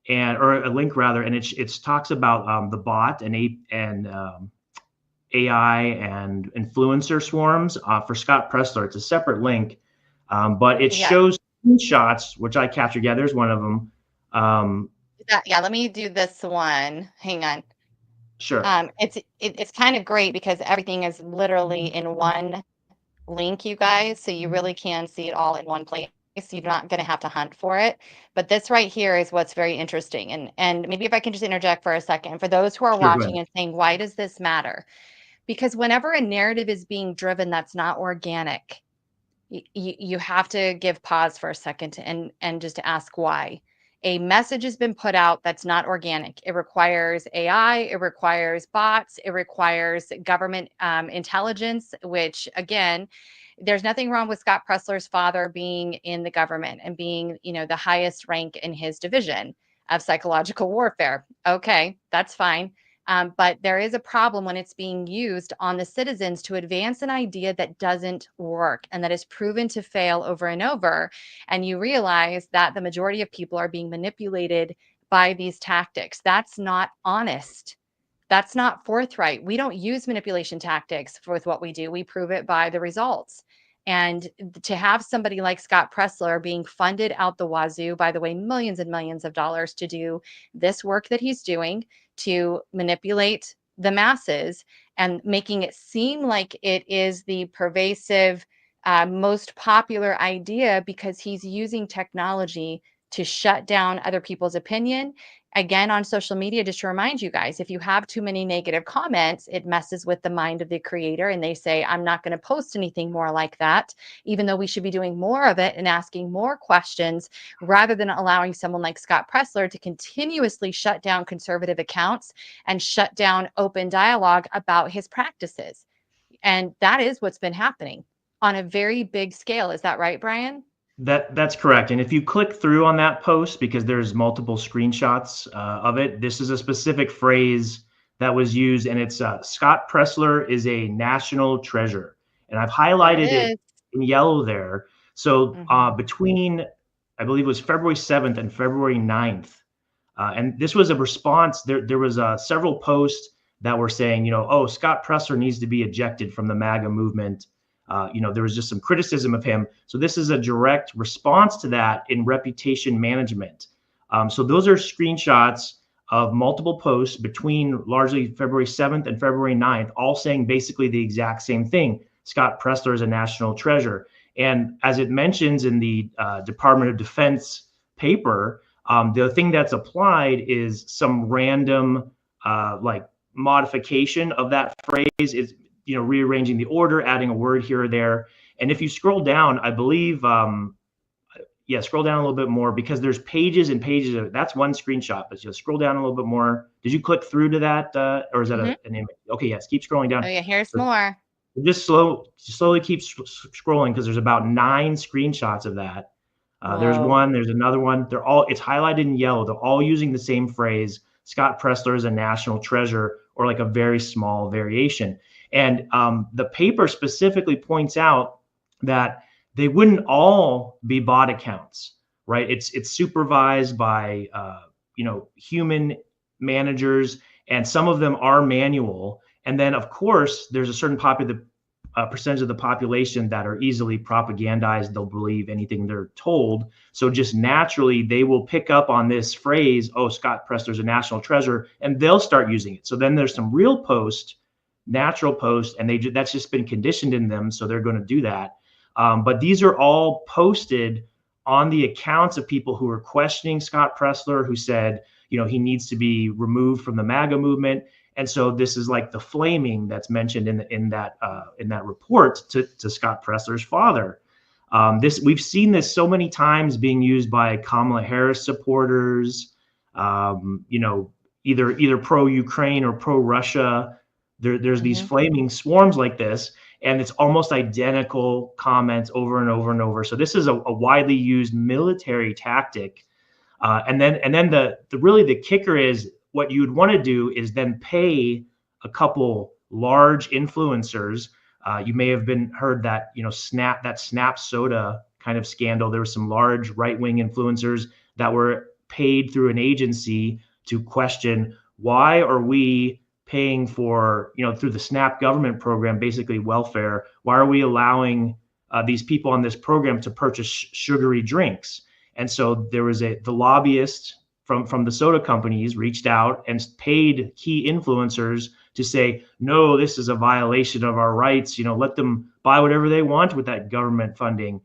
Speaker 5: or a link rather, and it talks about the bot and AI and influencer swarms for Scott Pressler. It's a separate link, but it shows screenshots, which I captured. Yeah, there's one of them.
Speaker 1: Let me do this one. Hang on.
Speaker 5: Sure.
Speaker 1: It's kind of great because everything is literally in one link, you guys. So you really can see it all in one place. You're not going to have to hunt for it. But this right here is what's very interesting. And maybe if I can just interject for a second, for those who are watching and saying, why does this matter? Because whenever a narrative is being driven that's not organic, you have to give pause for a second and just ask why. A message has been put out that's not organic. It requires AI, it requires bots, it requires government intelligence, which again, there's nothing wrong with Scott Pressler's father being in the government and being, the highest rank in his division of psychological warfare. Okay, that's fine. But there is a problem when it's being used on the citizens to advance an idea that doesn't work and that is proven to fail over and over. And you realize that the majority of people are being manipulated by these tactics. That's not honest. That's not forthright. We don't use manipulation tactics with what we do. We prove it by the results. And to have somebody like Scott Pressler being funded out the wazoo, by the way, millions and millions of dollars to do this work that he's doing, to manipulate the masses and making it seem like it is the pervasive, most popular idea because he's using technology to shut down other people's opinion Again, on social media, just to remind you guys, if you have too many negative comments, it messes with the mind of the creator and they say, I'm not going to post anything more like that, even though we should be doing more of it and asking more questions rather than allowing someone like Scott Presler to continuously shut down conservative accounts and shut down open dialogue about his practices. And that is what's been happening on a very big scale. Is that right, Brian?
Speaker 5: That's correct. And if you click through on that post, because there's multiple screenshots of it, this is a specific phrase that was used, and it's Scott Presler is a national treasure. And I've highlighted it in yellow there. So between, I believe it was February 7th and February 9th, and this was a response, there was several posts that were saying, you know, oh, Scott Presler needs to be ejected from the MAGA movement. You know, there was just some criticism of him. So this is a direct response to that in reputation management. So those are screenshots of multiple posts between largely February 7th and February 9th, all saying basically the exact same thing. Scott Presler is a national treasure. And as it mentions in the Department of Defense paper, the thing that's applied is some random like modification of that phrase. Is, you know, rearranging the order, adding a word here or there. And if you scroll down, I believe, scroll down a little bit more, because there's pages and pages of, that's one screenshot, but just scroll down a little bit more. Did you click through to that, or is that an image? Okay, yes, keep scrolling down.
Speaker 1: Oh yeah, here's more.
Speaker 5: Just slowly keep scrolling, because there's about 9 screenshots of that. There's one, there's another one. They're all, it's highlighted in yellow. They're all using the same phrase. Scott Presler is a national treasure, or like a very small variation. And the paper specifically points out that they wouldn't all be bot accounts, right? It's supervised by you know, human managers, and some of them are manual. And then, of course, there's a certain percentage of the population that are easily propagandized. They'll believe anything they're told. So just naturally, they will pick up on this phrase, oh, Scott Presler's a national treasure, and they'll start using it. So then there's some real posts, natural posts, and that's just been conditioned in them, so they're going to do that. But these are all posted on the accounts of people who are questioning Scott Presler, who said, you know, he needs to be removed from the MAGA movement. And so this is like the flaming that's mentioned in that report to Scott Presler's father. We've seen this so many times being used by Kamala Harris supporters, you know, either pro-Ukraine or pro-Russia. There's these flaming swarms like this, and it's almost identical comments over and over and over. So this is a widely used military tactic. And then the kicker is, what you would want to do is then pay a couple large influencers. You may have heard that, you know, Snap Soda kind of scandal. There were some large right-wing influencers that were paid through an agency to question, why are we paying for, you know, through the SNAP government program, basically welfare, why are we allowing these people on this program to purchase sugary drinks? And so there was the lobbyist from the soda companies reached out and paid key influencers to say, no, this is a violation of our rights. You know, let them buy whatever they want with that government funding.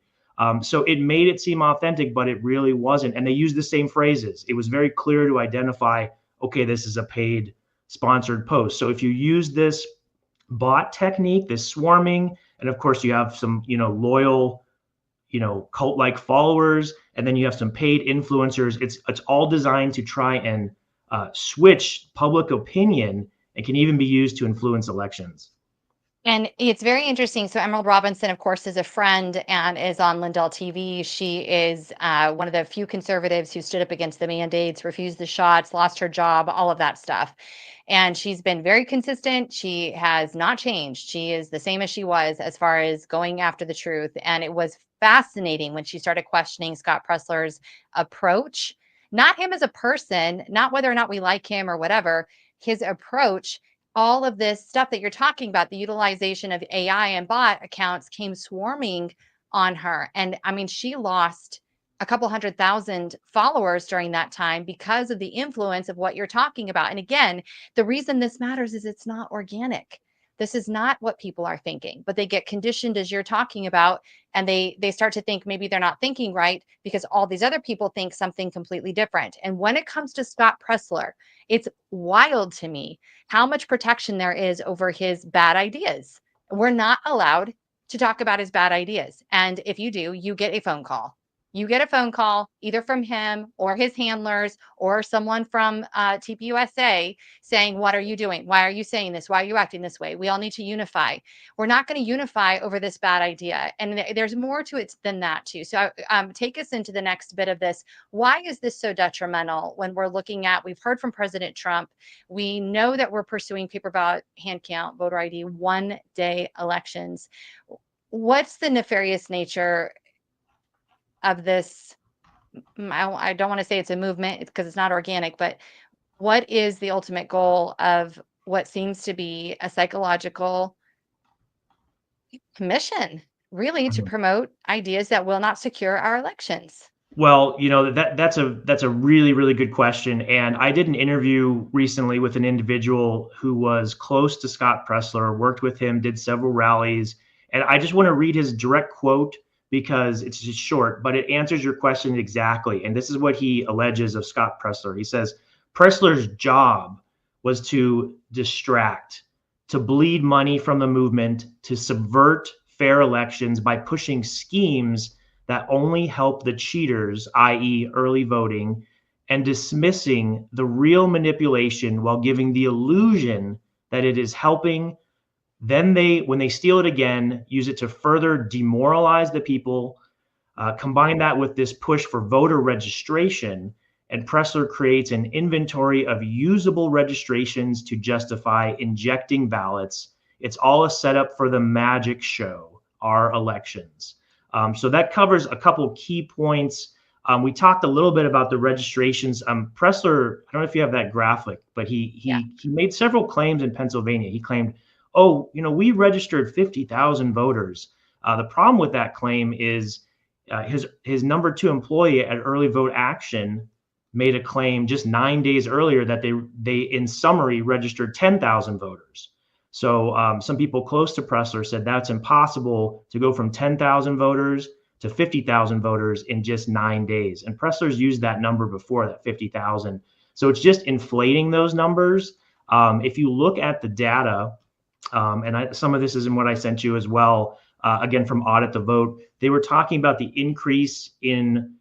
Speaker 5: So it made it seem authentic, but it really wasn't. And they used the same phrases. It was very clear to identify, okay, this is a paid sponsored post. So if you use this bot technique, this swarming, and of course you have some, you know, loyal, you know, cult-like followers, and then you have some paid influencers, it's all designed to try and switch public opinion, and can even be used to influence elections.
Speaker 1: And it's very interesting. So Emerald Robinson, of course, is a friend and is on Lindell TV. She is one of the few conservatives who stood up against the mandates, refused the shots, lost her job, all of that stuff. And she's been very consistent. She has not changed. She is the same as she was as far as going after the truth. And it was fascinating when she started questioning Scott Presler's approach, not him as a person, not whether or not we like him or whatever, his approach. All of this stuff that you're talking about, the utilization of AI and bot accounts came swarming on her. And I mean, she lost a couple 100,000 followers during that time because of the influence of what you're talking about. And again, the reason this matters is it's not organic. This is not what people are thinking, but they get conditioned as you're talking about, and they start to think maybe they're not thinking right because all these other people think something completely different. And when it comes to Scott Presler, it's wild to me how much protection there is over his bad ideas. We're not allowed to talk about his bad ideas. And if you do, you get a phone call. You get a phone call either from him or his handlers or someone from TPUSA saying, what are you doing? Why are you saying this? Why are you acting this way? We all need to unify. We're not going to unify over this bad idea. And there's more to it than that, too. So take us into the next bit of this. Why is this so detrimental when we're looking at, we've heard from President Trump, we know that we're pursuing paper ballot, hand count, voter ID, one-day elections. What's the nefarious nature of this? I don't want to say it's a movement because it's not organic, but what is the ultimate goal of what seems to be a psychological commission, really, to promote ideas that will not secure our elections?
Speaker 5: Well, that's a really, really good question. And I did an interview recently with an individual who was close to Scott Presler, worked with him, did several rallies. And I just want to read his direct quote because it's just short, but it answers your question exactly. And this is what he alleges of Scott Presler. He says, Presler's job was to distract, to bleed money from the movement, to subvert fair elections by pushing schemes that only help the cheaters, i.e. early voting, and dismissing the real manipulation while giving the illusion that it is helping. Then when they steal it again, use it to further demoralize the people. Combine that with this push for voter registration, and Presler creates an inventory of usable registrations to justify injecting ballots. It's all a setup for the magic show, our elections. So that covers a couple key points. We talked a little bit about the registrations. Presler, I don't know if you have that graphic, but he made several claims in Pennsylvania. He claimed, we registered 50,000 voters. The problem with that claim is his number 2 employee at Early Vote Action made a claim just 9 days earlier that they in summary registered 10,000 voters. So some people close to Presler said that's impossible to go from 10,000 voters to 50,000 voters in just 9 days. And Presler's used that number before, that 50,000. So it's just inflating those numbers. If you look at the data, some of this is in what I sent you as well, again, from Audit the Vote, they were talking about the increase in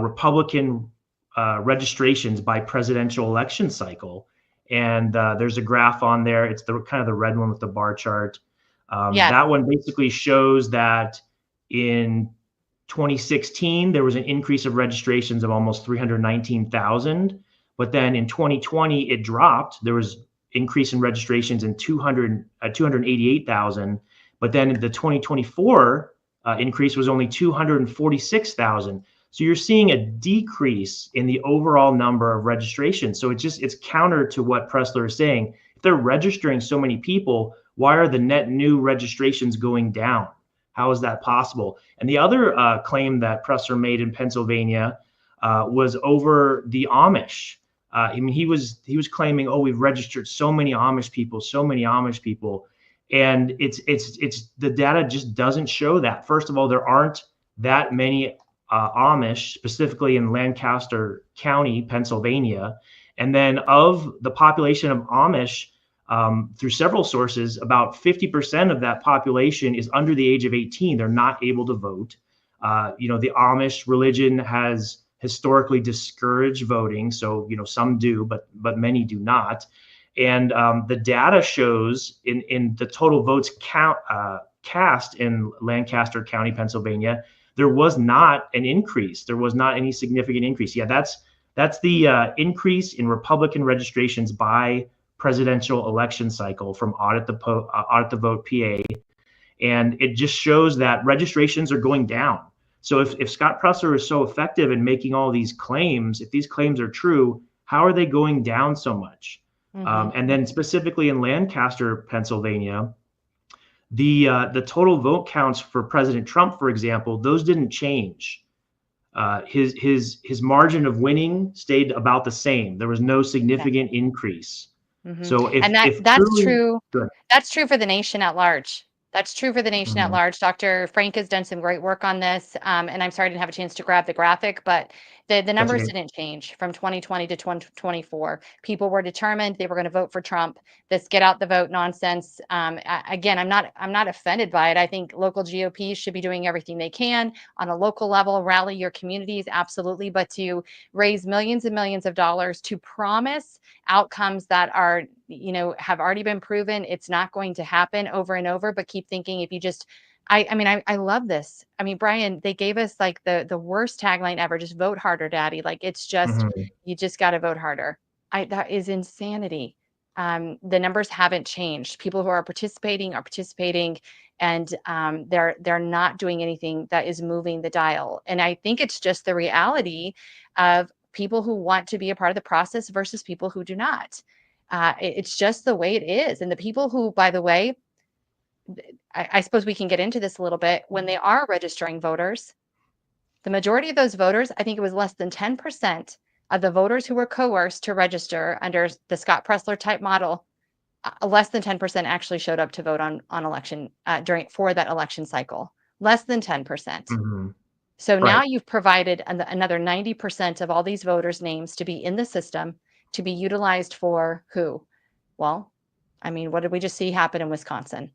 Speaker 5: Republican registrations by presidential election cycle. And there's a graph on there. It's the kind of the red one with the bar chart. That one basically shows that in 2016, there was an increase of registrations of almost 319,000. But then in 2020, it dropped. There was increase in registrations in 288,000. But then the 2024 increase was only 246,000. So you're seeing a decrease in the overall number of registrations. So it's counter to what Presler is saying. If they're registering so many people, why are the net new registrations going down? How is that possible? And the other claim that Presler made in Pennsylvania was over the Amish. He was claiming, we've registered so many Amish people. And it's the data just doesn't show that. First of all, there aren't that many Amish, specifically in Lancaster County, Pennsylvania. And then of the population of Amish, through several sources, about 50% of that population is under the age of 18. They're not able to vote. The Amish religion has historically discouraged voting. So, some do, but many do not. And the data shows in the total votes cast in Lancaster County, Pennsylvania, there was not an increase. There was not any significant increase. Yeah, that's the increase in Republican registrations by presidential election cycle from Audit the Vote PA. And it just shows that registrations are going down. So if Scott Presler is so effective in making all these claims, if these claims are true, how are they going down so much? Mm-hmm. And then specifically in Lancaster, Pennsylvania, the total vote counts for President Trump, for example, those didn't change. His margin of winning stayed about the same. There was no significant increase.
Speaker 1: Mhm.
Speaker 5: So if
Speaker 1: And
Speaker 5: if
Speaker 1: that's
Speaker 5: truly,
Speaker 1: true.
Speaker 5: good.
Speaker 1: That's true for the nation at large. That's true for the nation at
Speaker 5: Mhm.
Speaker 1: large. Dr. Frank has done some great work on this, and I'm sorry I didn't have a chance to grab the graphic, but the
Speaker 5: That's
Speaker 1: numbers
Speaker 5: okay.
Speaker 1: didn't change from 2020 to 2024. People were determined they were going to vote for Trump. This get out the vote nonsense. Again, I'm not offended by it. I think local GOPs should be doing everything they can on a local level, rally your communities, absolutely, but to raise millions and millions of dollars to promise outcomes that are have already been proven, it's not going to happen over and over, but keep thinking if you just I love this. I mean, Brian, they gave us like the worst tagline ever, just vote harder, daddy. Like it's just
Speaker 5: Mhm.
Speaker 1: you just got to vote harder. That is insanity. The numbers haven't changed. People who are participating, and they're not doing anything that is moving the dial. And I think it's just the reality of people who want to be a part of the process versus people who do not. It's just the way it is. And the people who, by the way, I suppose we can get into this a little bit. When they are registering voters, the majority of those voters, I think it was less than 10% of the voters who were coerced to register under the Scott Presler type model. Less than 10% actually showed up to vote on election for that election cycle. Less than 10%.
Speaker 5: Mhm.
Speaker 1: So now
Speaker 5: Right.
Speaker 1: you've provided another 90% of all these voters' names to be in the system to be utilized for who? Well, I mean, what did we just see happen in Wisconsin?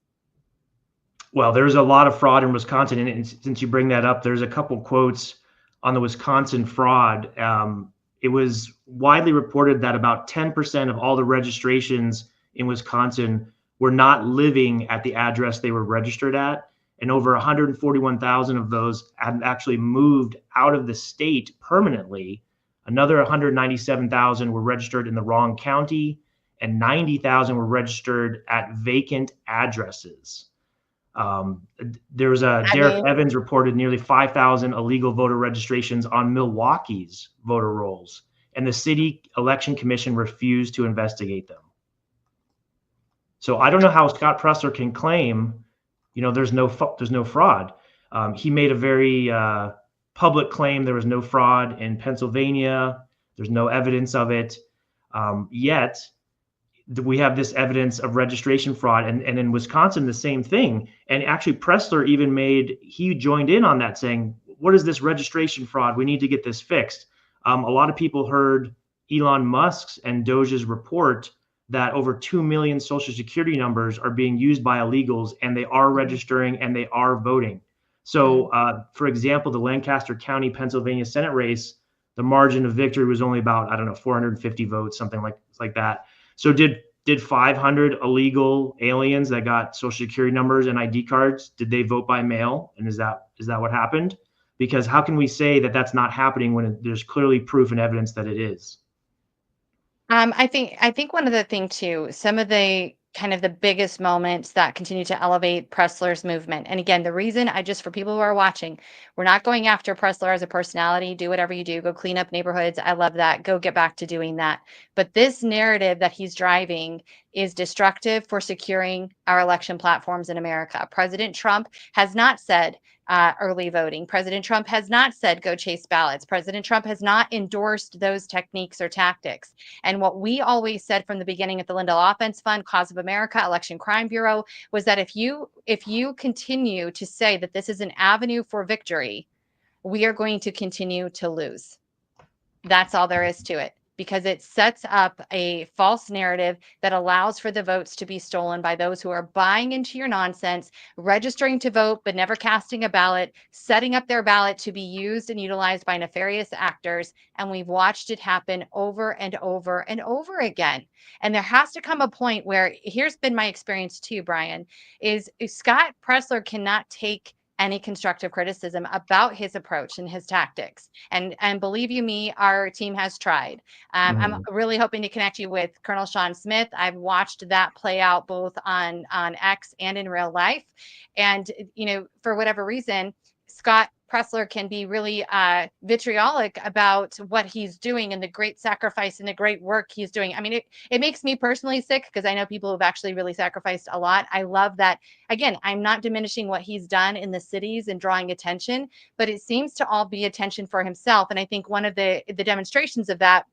Speaker 5: Well, there's a lot of fraud in Wisconsin, and since you bring that up, there's a couple quotes on the Wisconsin fraud. It was widely reported that about 10% of all the registrations in Wisconsin were not living at the address they were registered at, and over 141,000 of those had actually moved out of the state permanently. Another 197,000 were registered in the wrong county, and 90,000 were registered at vacant addresses. Um, there was a
Speaker 1: I
Speaker 5: Derek
Speaker 1: mean,
Speaker 5: Evans reported nearly 5,000 illegal voter registrations on Milwaukee's voter rolls, and the city election commission refused to investigate them. So I don't know how Scott Presler can claim, there's no fraud. He made a very public claim there was no fraud in Pennsylvania. There's no evidence of it. Yet we have this evidence of registration fraud, and in Wisconsin the same thing. And actually Presler he joined in on that, saying, what is this registration fraud? We need to get this fixed. A lot of people heard Elon Musk's and Doge's report that over 2 million social security numbers are being used by illegals, and they are registering and they are voting. So for example, the Lancaster County, Pennsylvania Senate race, the margin of victory was only about, 450 votes, something like that. So did 500 illegal aliens that got social security numbers and ID cards, did they vote by mail? And is that what happened? Because how can we say that that's not happening when there's clearly proof and evidence that it is?
Speaker 1: I think one of the thing too, some of the kind of the biggest moments that continue to elevate Pressler's movement. And again, the reason for people who are watching, we're not going after Pressler as a personality. Do whatever you do, go clean up neighborhoods. I love that. Go get back to doing that. But this narrative that he's driving is destructive for securing our election platforms in America. President Trump has not said early voting. President Trump has not said go chase ballots. President Trump has not endorsed those techniques or tactics. And what we always said from the beginning at the Lindell Offense Fund, Cause of America, Election Crime Bureau, was that if you continue to say that this is an avenue for victory, we are going to continue to lose. That's all there is to it, because it sets up a false narrative that allows for the votes to be stolen by those who are buying into your nonsense, registering to vote, but never casting a ballot, setting up their ballot to be used and utilized by nefarious actors. And we've watched it happen over and over and over again. And there has to come a point where, here's been my experience too, Brian, is Scott Presler cannot take any constructive criticism about his approach and his tactics. And believe you me, our team has tried. I'm really hoping to connect you with Colonel Sean Smith. I've watched that play out both on X and in real life. And, for whatever reason, Scott Presler can be really vitriolic about what he's doing and the great sacrifice and the great work he's doing. I mean, it makes me personally sick, because I know people who've actually really sacrificed a lot. I love that. Again, I'm not diminishing what he's done in the cities and drawing attention, but it seems to all be attention for himself. And I think one of the demonstrations of that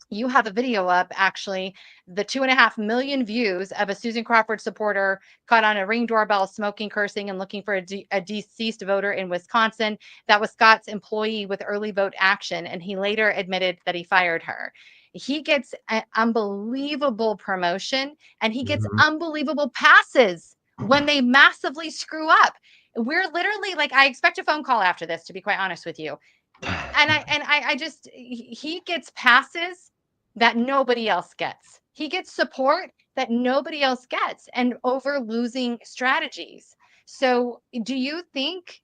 Speaker 1: you have a video up, actually, the 2.5 million views of a Susan Crawford supporter caught on a Ring doorbell smoking, cursing, and looking for a deceased voter in Wisconsin. That was Scott's employee with Early Vote Action, and he later admitted that he fired her. He gets an unbelievable promotion, and he gets unbelievable passes when they massively screw up. We're literally like, I expect a phone call after this, to be quite honest with you. And I just, he gets passes that nobody else gets. He gets support that nobody else gets, and over losing strategies. So do you think,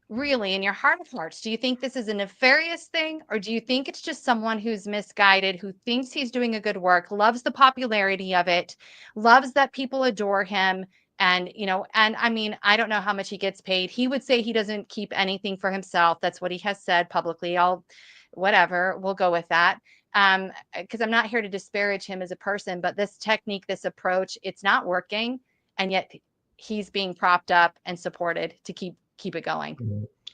Speaker 1: really, in your heart of hearts, do you think this is a nefarious thing, or do you think it's just someone who's misguided, who thinks he's doing a good work, loves the popularity of it, loves that people adore him? And, and I mean, I don't know how much he gets paid. He would say he doesn't keep anything for himself. That's what he has said publicly. Whatever, we'll go with that. Because I'm not here to disparage him as a person, but this technique, this approach, it's not working. And yet he's being propped up and supported to keep it going.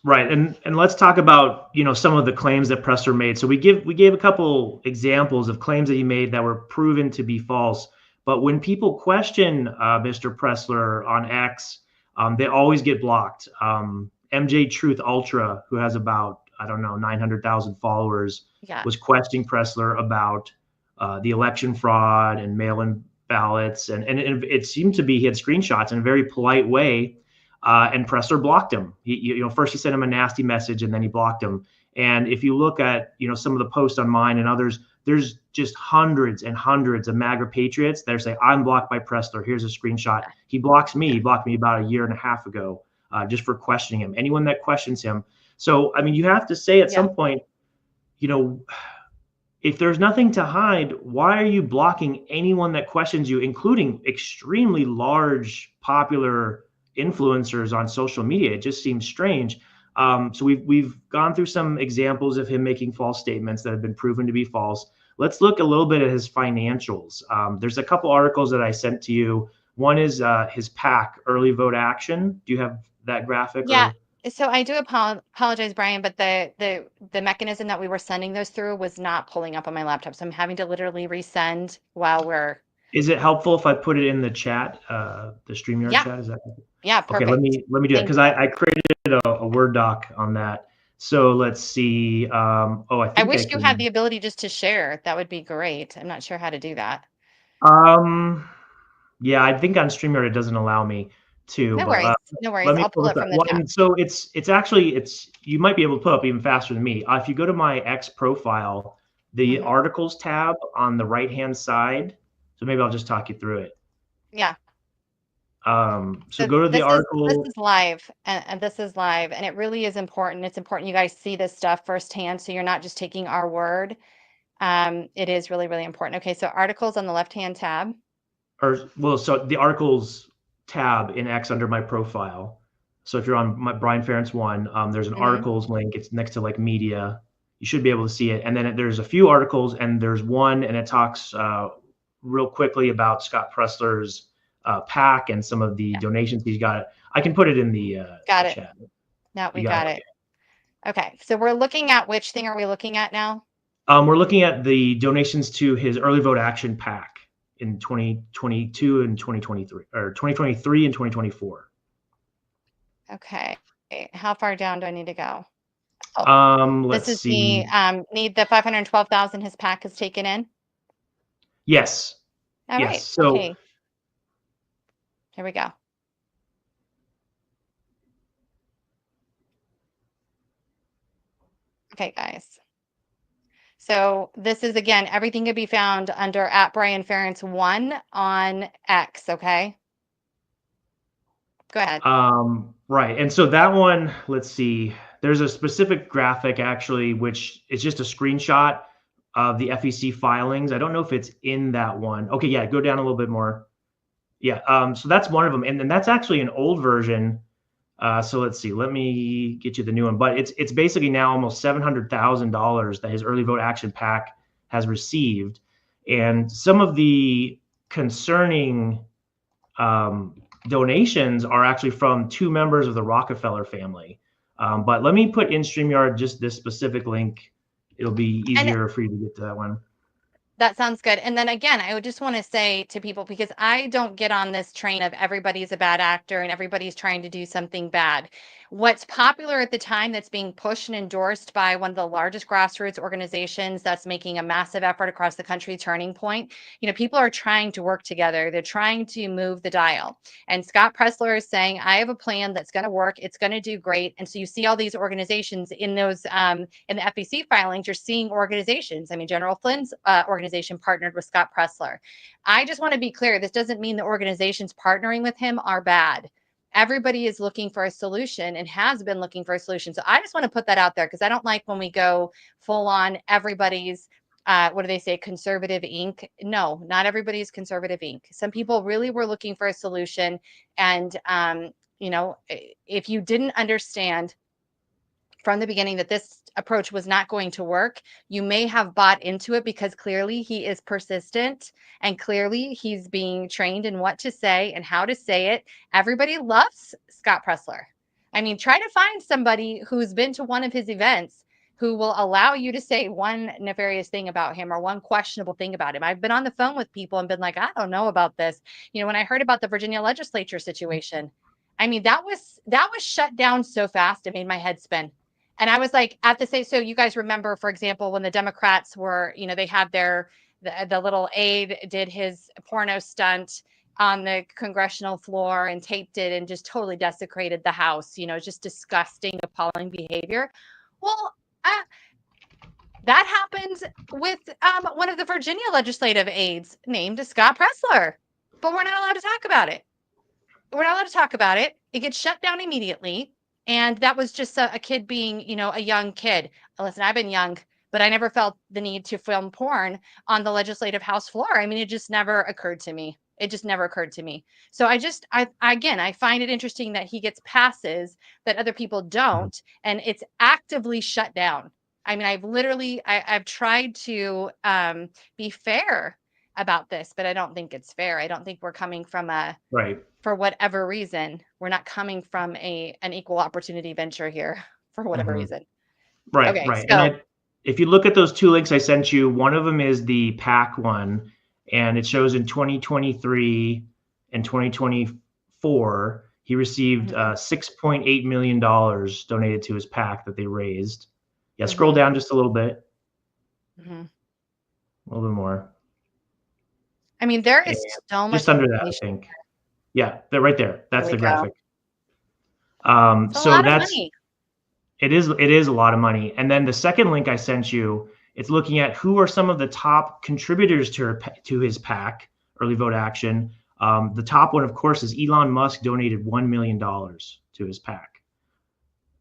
Speaker 5: Right. And let's talk about, some of the claims that Pressler made. So we gave a couple examples of claims that he made that were proven to be false. But when people question Mr. Pressler on X, they always get blocked. MJ Truth Ultra, who has about, 900,000 followers, was questioning Pressler about the election fraud and mail-in ballots. And it seemed to be he had screenshots in a very polite way. And Pressler blocked him. First he sent him a nasty message, and then he blocked him. And if you look at, some of the posts on mine and others, there's just hundreds and hundreds of MAGA patriots that are saying, I'm blocked by Pressler. Here's a screenshot. He blocks me. He blocked me about a year and a half ago, just for questioning him. Anyone that questions him. So, I mean, you have to say at some point, if there's nothing to hide, why are you blocking anyone that questions you, including extremely large, popular influencers on social media? It just seems strange. So we've gone through some examples of him making false statements that have been proven to be false. Let's look a little bit at his financials. There's a couple articles that I sent to you. One is his PAC, Early Vote Action. Do you have that graphic?
Speaker 1: Yeah. So I do apologize, Brian, but the mechanism that we were sending those through was not pulling up on my laptop. So I'm having to literally resend while we're.
Speaker 5: Is it helpful if I put it in the chat, the StreamYard chat? Is that?
Speaker 1: Yeah, perfect.
Speaker 5: Okay, let me do that, because I created a Word doc on that. So let's see. I
Speaker 1: wish you had the ability just to share. That would be great. I'm not sure how to do that.
Speaker 5: Yeah, I think on StreamYard it doesn't allow me to.
Speaker 1: No worries. No worries. I'll pull it from the chat.
Speaker 5: So it's actually you might be able to pull up even faster than me. If you go to my X profile, the articles tab on the right-hand side. So maybe I'll just talk you through it.
Speaker 1: Yeah.
Speaker 5: So go to the article.
Speaker 1: This is live, and this is live, and it really is important. It's important you guys see this stuff firsthand, so you're not just taking our word. It is really, really important. Okay, so articles on the left-hand tab.
Speaker 5: So the articles tab in X under my profile. So if you're on my Brian Ferentz 1, there's an articles link. It's next to like media. You should be able to see it. And then there's a few articles, and there's one, and it talks real quickly about Scott Pressler's PAC and some of the donations he's got. I can put it in the chat.
Speaker 1: Now we got it. Okay, so we're looking at, which thing are we looking at now?
Speaker 5: We're looking at the donations to his Early Vote Action PAC in 2022 and 2023, or 2023 and 2024.
Speaker 1: Okay, how far down do I need to go?
Speaker 5: Let's see.
Speaker 1: Need the 512,000 his PAC has taken in.
Speaker 5: Yes.
Speaker 1: All right.
Speaker 5: So
Speaker 1: okay. Here we go. Okay, guys. So this is, again, everything can be found under @BrianFerentz1 on X, okay? Go ahead.
Speaker 5: Right. And so that one, let's see, there's a specific graphic actually, which is just a screenshot of the FEC filings. I don't know if it's in that one. Okay, yeah, go down a little bit more. Yeah, so that's one of them. And then that's actually an old version. So let's see, let me get you the new one. But it's basically now almost $700,000 that his Early Vote Action PAC has received. And some of the concerning donations are actually from 2 members of the Rockefeller family. But let me put in StreamYard just this specific link. It'll be easier for you to get to that one.
Speaker 1: That sounds good. And then again, I would just want to say to people, because I don't get on this train of everybody's a bad actor and everybody's trying to do something bad. What's popular at the time that's being pushed and endorsed by one of the largest grassroots organizations that's making a massive effort across the country, Turning Point, people are trying to work together. They're trying to move the dial. And Scott Presler is saying, I have a plan that's going to work. It's going to do great. And so you see all these organizations in those, in the FEC filings, you're seeing organizations. I mean, General Flynn's organization partnered with Scott Presler. I just want to be clear. This doesn't mean the organizations partnering with him are bad. Everybody is looking for a solution and has been looking for a solution. So I just want to put that out there because I don't like when we go full on everybody's, what do they say, conservative ink? No, not everybody's conservative ink. Some people really were looking for a solution. And, if you didn't understand from the beginning that this approach was not going to work, you may have bought into it because clearly he is persistent and clearly he's being trained in what to say and how to say it. Everybody loves Scott Presler. I mean, try to find somebody who's been to one of his events who will allow you to say one nefarious thing about him or one questionable thing about him. I've been on the phone with people and been like, I don't know about this. When I heard about the Virginia legislature situation, I mean, that was shut down so fast, it made my head spin. And I was like, at the same, so you guys remember, for example, when the Democrats were, they had the little aide did his porno stunt on the congressional floor and taped it and just totally desecrated the House, just disgusting, appalling behavior. Well, that happened with one of the Virginia legislative aides named Scott Presler, but we're not allowed to talk about it. We're not allowed to talk about it. It gets shut down immediately. And that was just a kid being, a young kid. Listen, I've been young, but I never felt the need to film porn on the legislative House floor. I mean, it just never occurred to me. So I find it interesting that he gets passes that other people don't, and it's actively shut down. I mean, I've tried to be fair about this, but I don't think it's fair. I don't think we're coming from for whatever reason, we're not coming from an equal opportunity venture here for whatever reason.
Speaker 5: Right,
Speaker 1: okay,
Speaker 5: right.
Speaker 1: So,
Speaker 5: and if you look at those two links I sent you, one of them is the PAC one, and it shows in 2023 and 2024, he received $6.8 million donated to his PAC that they raised. Yeah, scroll down just a little bit. A little bit more.
Speaker 1: I mean, there is so much.
Speaker 5: Just under that, I think. Yeah, they're right there. That's the graphic. So that's money. It is a lot of money. And then the second link I sent you, it's looking at who are some of the top contributors to his PAC, Early Vote Action. The top one, of course, is Elon Musk donated $1 million to his PAC,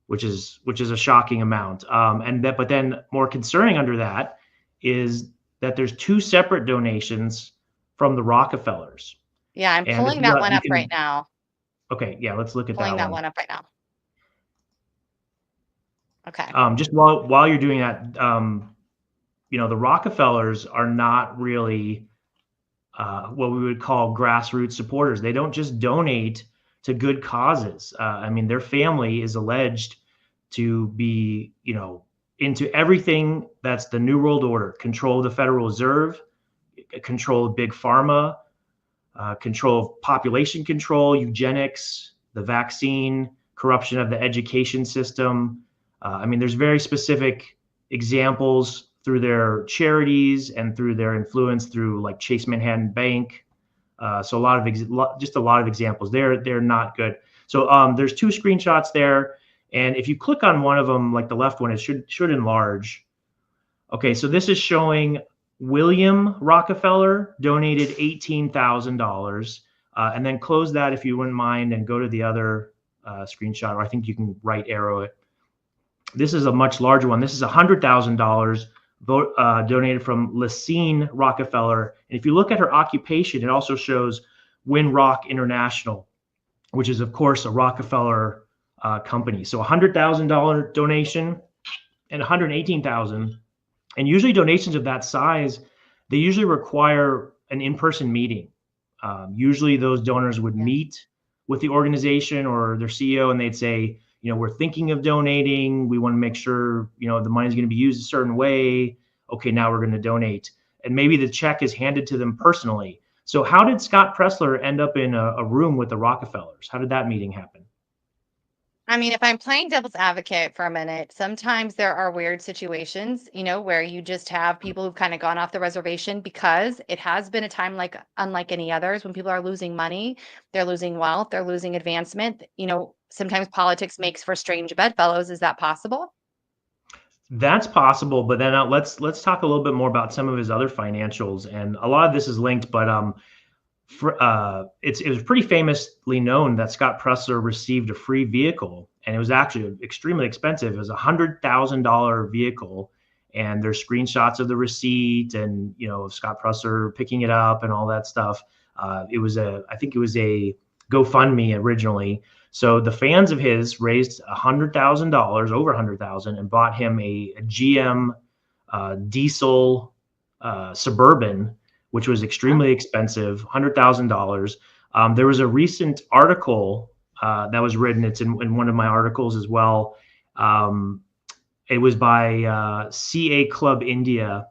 Speaker 5: which is a shocking amount. But then more concerning under that is that there's two separate donations from the Rockefellers.
Speaker 1: Yeah, I'm pulling that one up right now.
Speaker 5: Okay, yeah, let's look at that one.
Speaker 1: Pulling that one up right now. Okay.
Speaker 5: Just while you're doing that, the Rockefellers are not really what we would call grassroots supporters. They don't just donate to good causes. I mean, their family is alleged to be, into everything that's the New World Order, control of the Federal Reserve, control of big pharma, control of population control, eugenics, the vaccine, corruption of the education system. I mean, there's very specific examples through their charities and through their influence through like Chase Manhattan Bank. So a lot of examples. They're not good. So there's two screenshots there. And if you click on one of them, like the left one, it should enlarge. Okay, so this is showing William Rockefeller donated $18,000, and then close that if you wouldn't mind and go to the other screenshot, or I think you can right arrow it. This is a much larger one. This is $100,000 donated from Lacine Rockefeller. And if you look at her occupation, it also shows Winrock International, which is, of course, a Rockefeller company. So $100,000 donation and $118,000. And usually donations of that size, they usually require an in-person meeting. Usually those donors would meet with the organization or their CEO, and they'd say, we're thinking of donating. We want to make sure, the money is going to be used a certain way. Okay, now we're going to donate. and maybe the check is handed to them personally. So how did Scott Presler end up in a room with the Rockefellers? How did that meeting happen?
Speaker 1: I mean, if I'm playing devil's advocate for a minute, sometimes there are weird situations, where you just have people who've kind of gone off the reservation because it has been a time like unlike any others when people are losing money, they're losing wealth, they're losing advancement. Sometimes politics makes for strange bedfellows. Is that possible?
Speaker 5: That's possible, but then let's talk a little bit more about some of his other financials, and a lot of this is linked. But it was pretty famously known that Scott Presler received a free vehicle, and it was actually extremely expensive. It was $100,000 vehicle, and there's screenshots of the receipt, and of Scott Presler picking it up and all that stuff. I think it was a GoFundMe originally. So the fans of his raised $100,000, over $100,000, and bought him a GM diesel Suburban, which was extremely expensive, $100,000. There was a recent article that was written. It's in one of my articles as well. It was by CA Club India,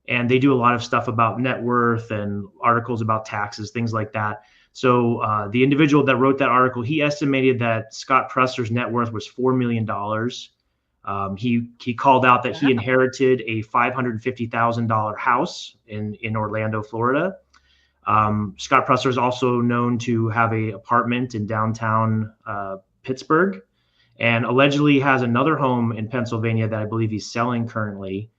Speaker 5: and they do a lot of stuff about net worth and articles about taxes, things like that. So the individual that wrote that article, he estimated that Scott Presler's net worth was $4 million. He called out that he inherited a $550,000 house in Orlando, Florida. Scott Presler is also known to have an apartment in downtown Pittsburgh, and allegedly has another home in Pennsylvania that I believe he's selling currently.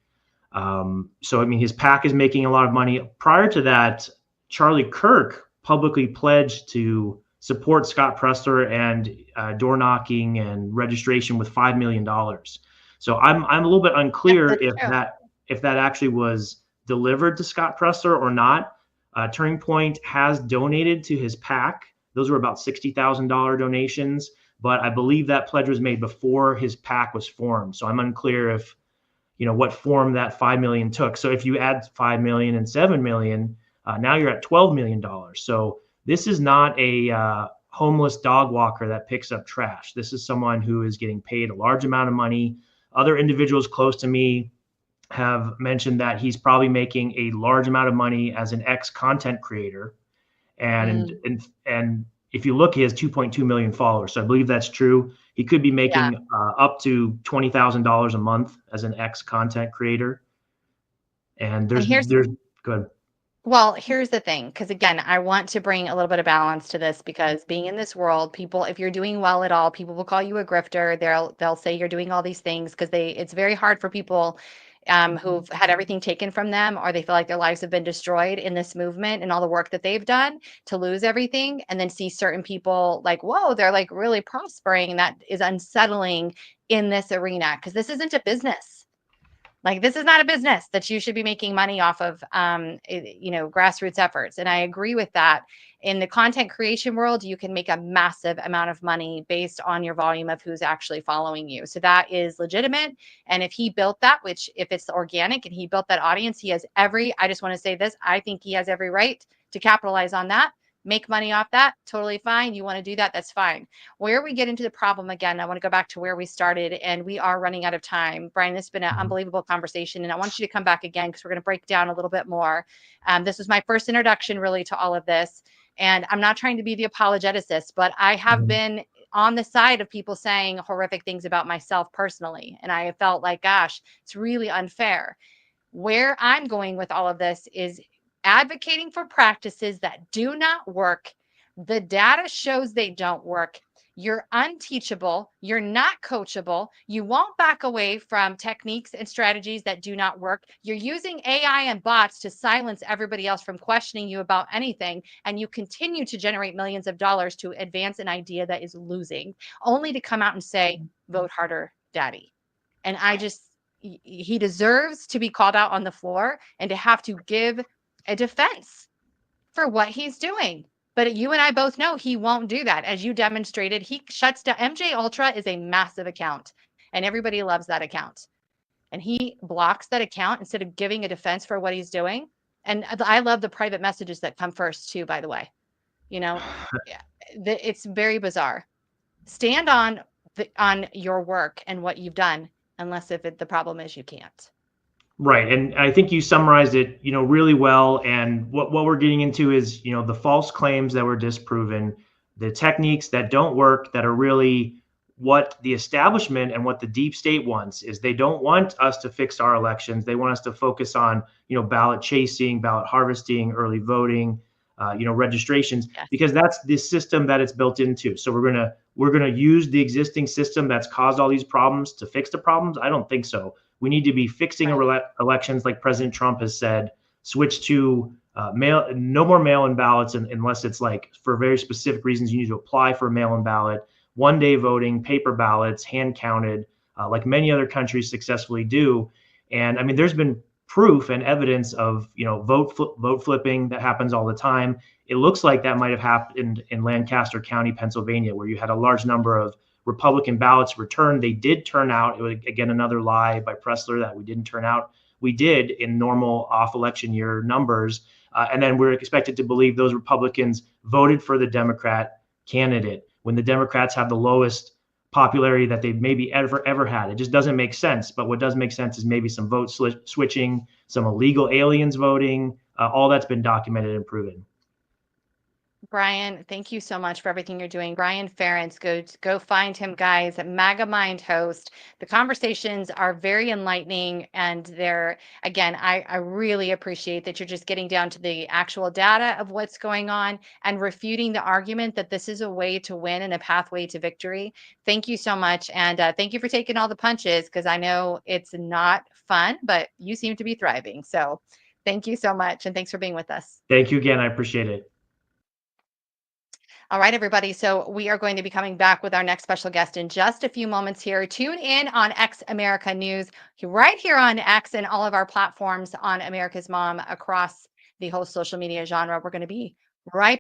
Speaker 5: So, I mean, his PAC is making a lot of money. Prior to that, Charlie Kirk publicly pledged to support Scott Presler and door knocking and registration with $5 million. So I'm a little bit unclear if that actually was delivered to Scott Presler or not. Turning Point has donated to his PAC. Those were about $60,000 donations, but I believe that pledge was made before his PAC was formed. So I'm unclear if, what form that 5 million took. So if you add 5 million and 7 million, now you're at $12 million. So this is not a homeless dog walker that picks up trash. This is someone who is getting paid a large amount of money. Other individuals close to me have mentioned that he's probably making a large amount of money as an ex-content creator. And if you look, he has 2.2 million followers. So I believe that's true. He could be making up to $20,000 a month as an ex-content creator. And there's good.
Speaker 1: Well, here's the thing, because again, I want to bring a little bit of balance to this, because being in this world, people, if you're doing well at all, people will call you a grifter. They'll say you're doing all these things because it's very hard for people who've had everything taken from them, or they feel like their lives have been destroyed in this movement and all the work that they've done, to lose everything and then see certain people like, whoa, they're like really prospering. And that is unsettling in this arena, because this isn't a business. Like, this is not a business that you should be making money off of, grassroots efforts. And I agree with that. In the content creation world, you can make a massive amount of money based on your volume of who's actually following you. So that is legitimate. And if he built that, which if it's organic and he built that audience, I just want to say this, I think he has every right to capitalize on that. Make money off that, totally fine. You want to do that, that's fine. Where we get into the problem again, I want to go back to where we started, and we are running out of time. Brian, this has been an unbelievable conversation, and I want you to come back again because we're going to break down a little bit more. This was my first introduction really to all of this, and I'm not trying to be the apologeticist, but I have been on the side of people saying horrific things about myself personally, and I felt like, gosh, it's really unfair. Where I'm going with all of this is advocating for practices that do not work. The data shows they don't work. You're unteachable. You're not coachable. You won't back away from techniques and strategies that do not work. You're using AI and bots to silence everybody else from questioning you about anything. And you continue to generate millions of dollars to advance an idea that is losing, only to come out and say, vote harder, daddy. And he deserves to be called out on the floor and to have to give a defense for what he's doing. But you and I both know he won't do that. As you demonstrated, he shuts down. MJ Ultra is a massive account, and everybody loves that account. And he blocks that account instead of giving a defense for what he's doing. And I love the private messages that come first too, by the way. It's very bizarre. Stand on your work and what you've done, unless if the problem is you can't.
Speaker 5: Right. And I think you summarized it, really well. And what we're getting into is, the false claims that were disproven, the techniques that don't work, that are really what the establishment and what the deep state wants. Is they don't want us to fix our elections. They want us to focus on, ballot chasing, ballot harvesting, early voting, registrations,
Speaker 1: Yes.
Speaker 5: because that's the system that it's built into. So we're gonna use the existing system that's caused all these problems to fix the problems. I don't think so. We need to be fixing elections, like President Trump has said. Switch to no more mail-in ballots unless it's like for very specific reasons. You need to apply for a mail-in ballot. One-day voting, paper ballots, hand counted, like many other countries successfully do. And I mean, there's been proof and evidence of vote flipping that happens all the time. It looks like that might have happened in Lancaster County, Pennsylvania, where you had a large number of Republican ballots returned. They did turn out. It was, again, another lie by Pressler that we didn't turn out. We did in normal off-election year numbers. And then we're expected to believe those Republicans voted for the Democrat candidate when the Democrats have the lowest popularity that they've maybe ever had. It just doesn't make sense. But what does make sense is maybe some vote switching, some illegal aliens voting. All that's been documented and proven.
Speaker 1: Brian, thank you so much for everything you're doing. Brian Ferentz, go find him, guys. Megamind host. The conversations are very enlightening, and they're, again, I really appreciate that you're just getting down to the actual data of what's going on and refuting the argument that this is a way to win and a pathway to victory. Thank you so much, and thank you for taking all the punches, because I know it's not fun, but you seem to be thriving. So thank you so much, and thanks for being with us.
Speaker 5: Thank you again. I appreciate it.
Speaker 1: All right, everybody. So we are going to be coming back with our next special guest in just a few moments here. Tune in on X America News right here on X and all of our platforms on America's Mom across the whole social media genre. We're going to be right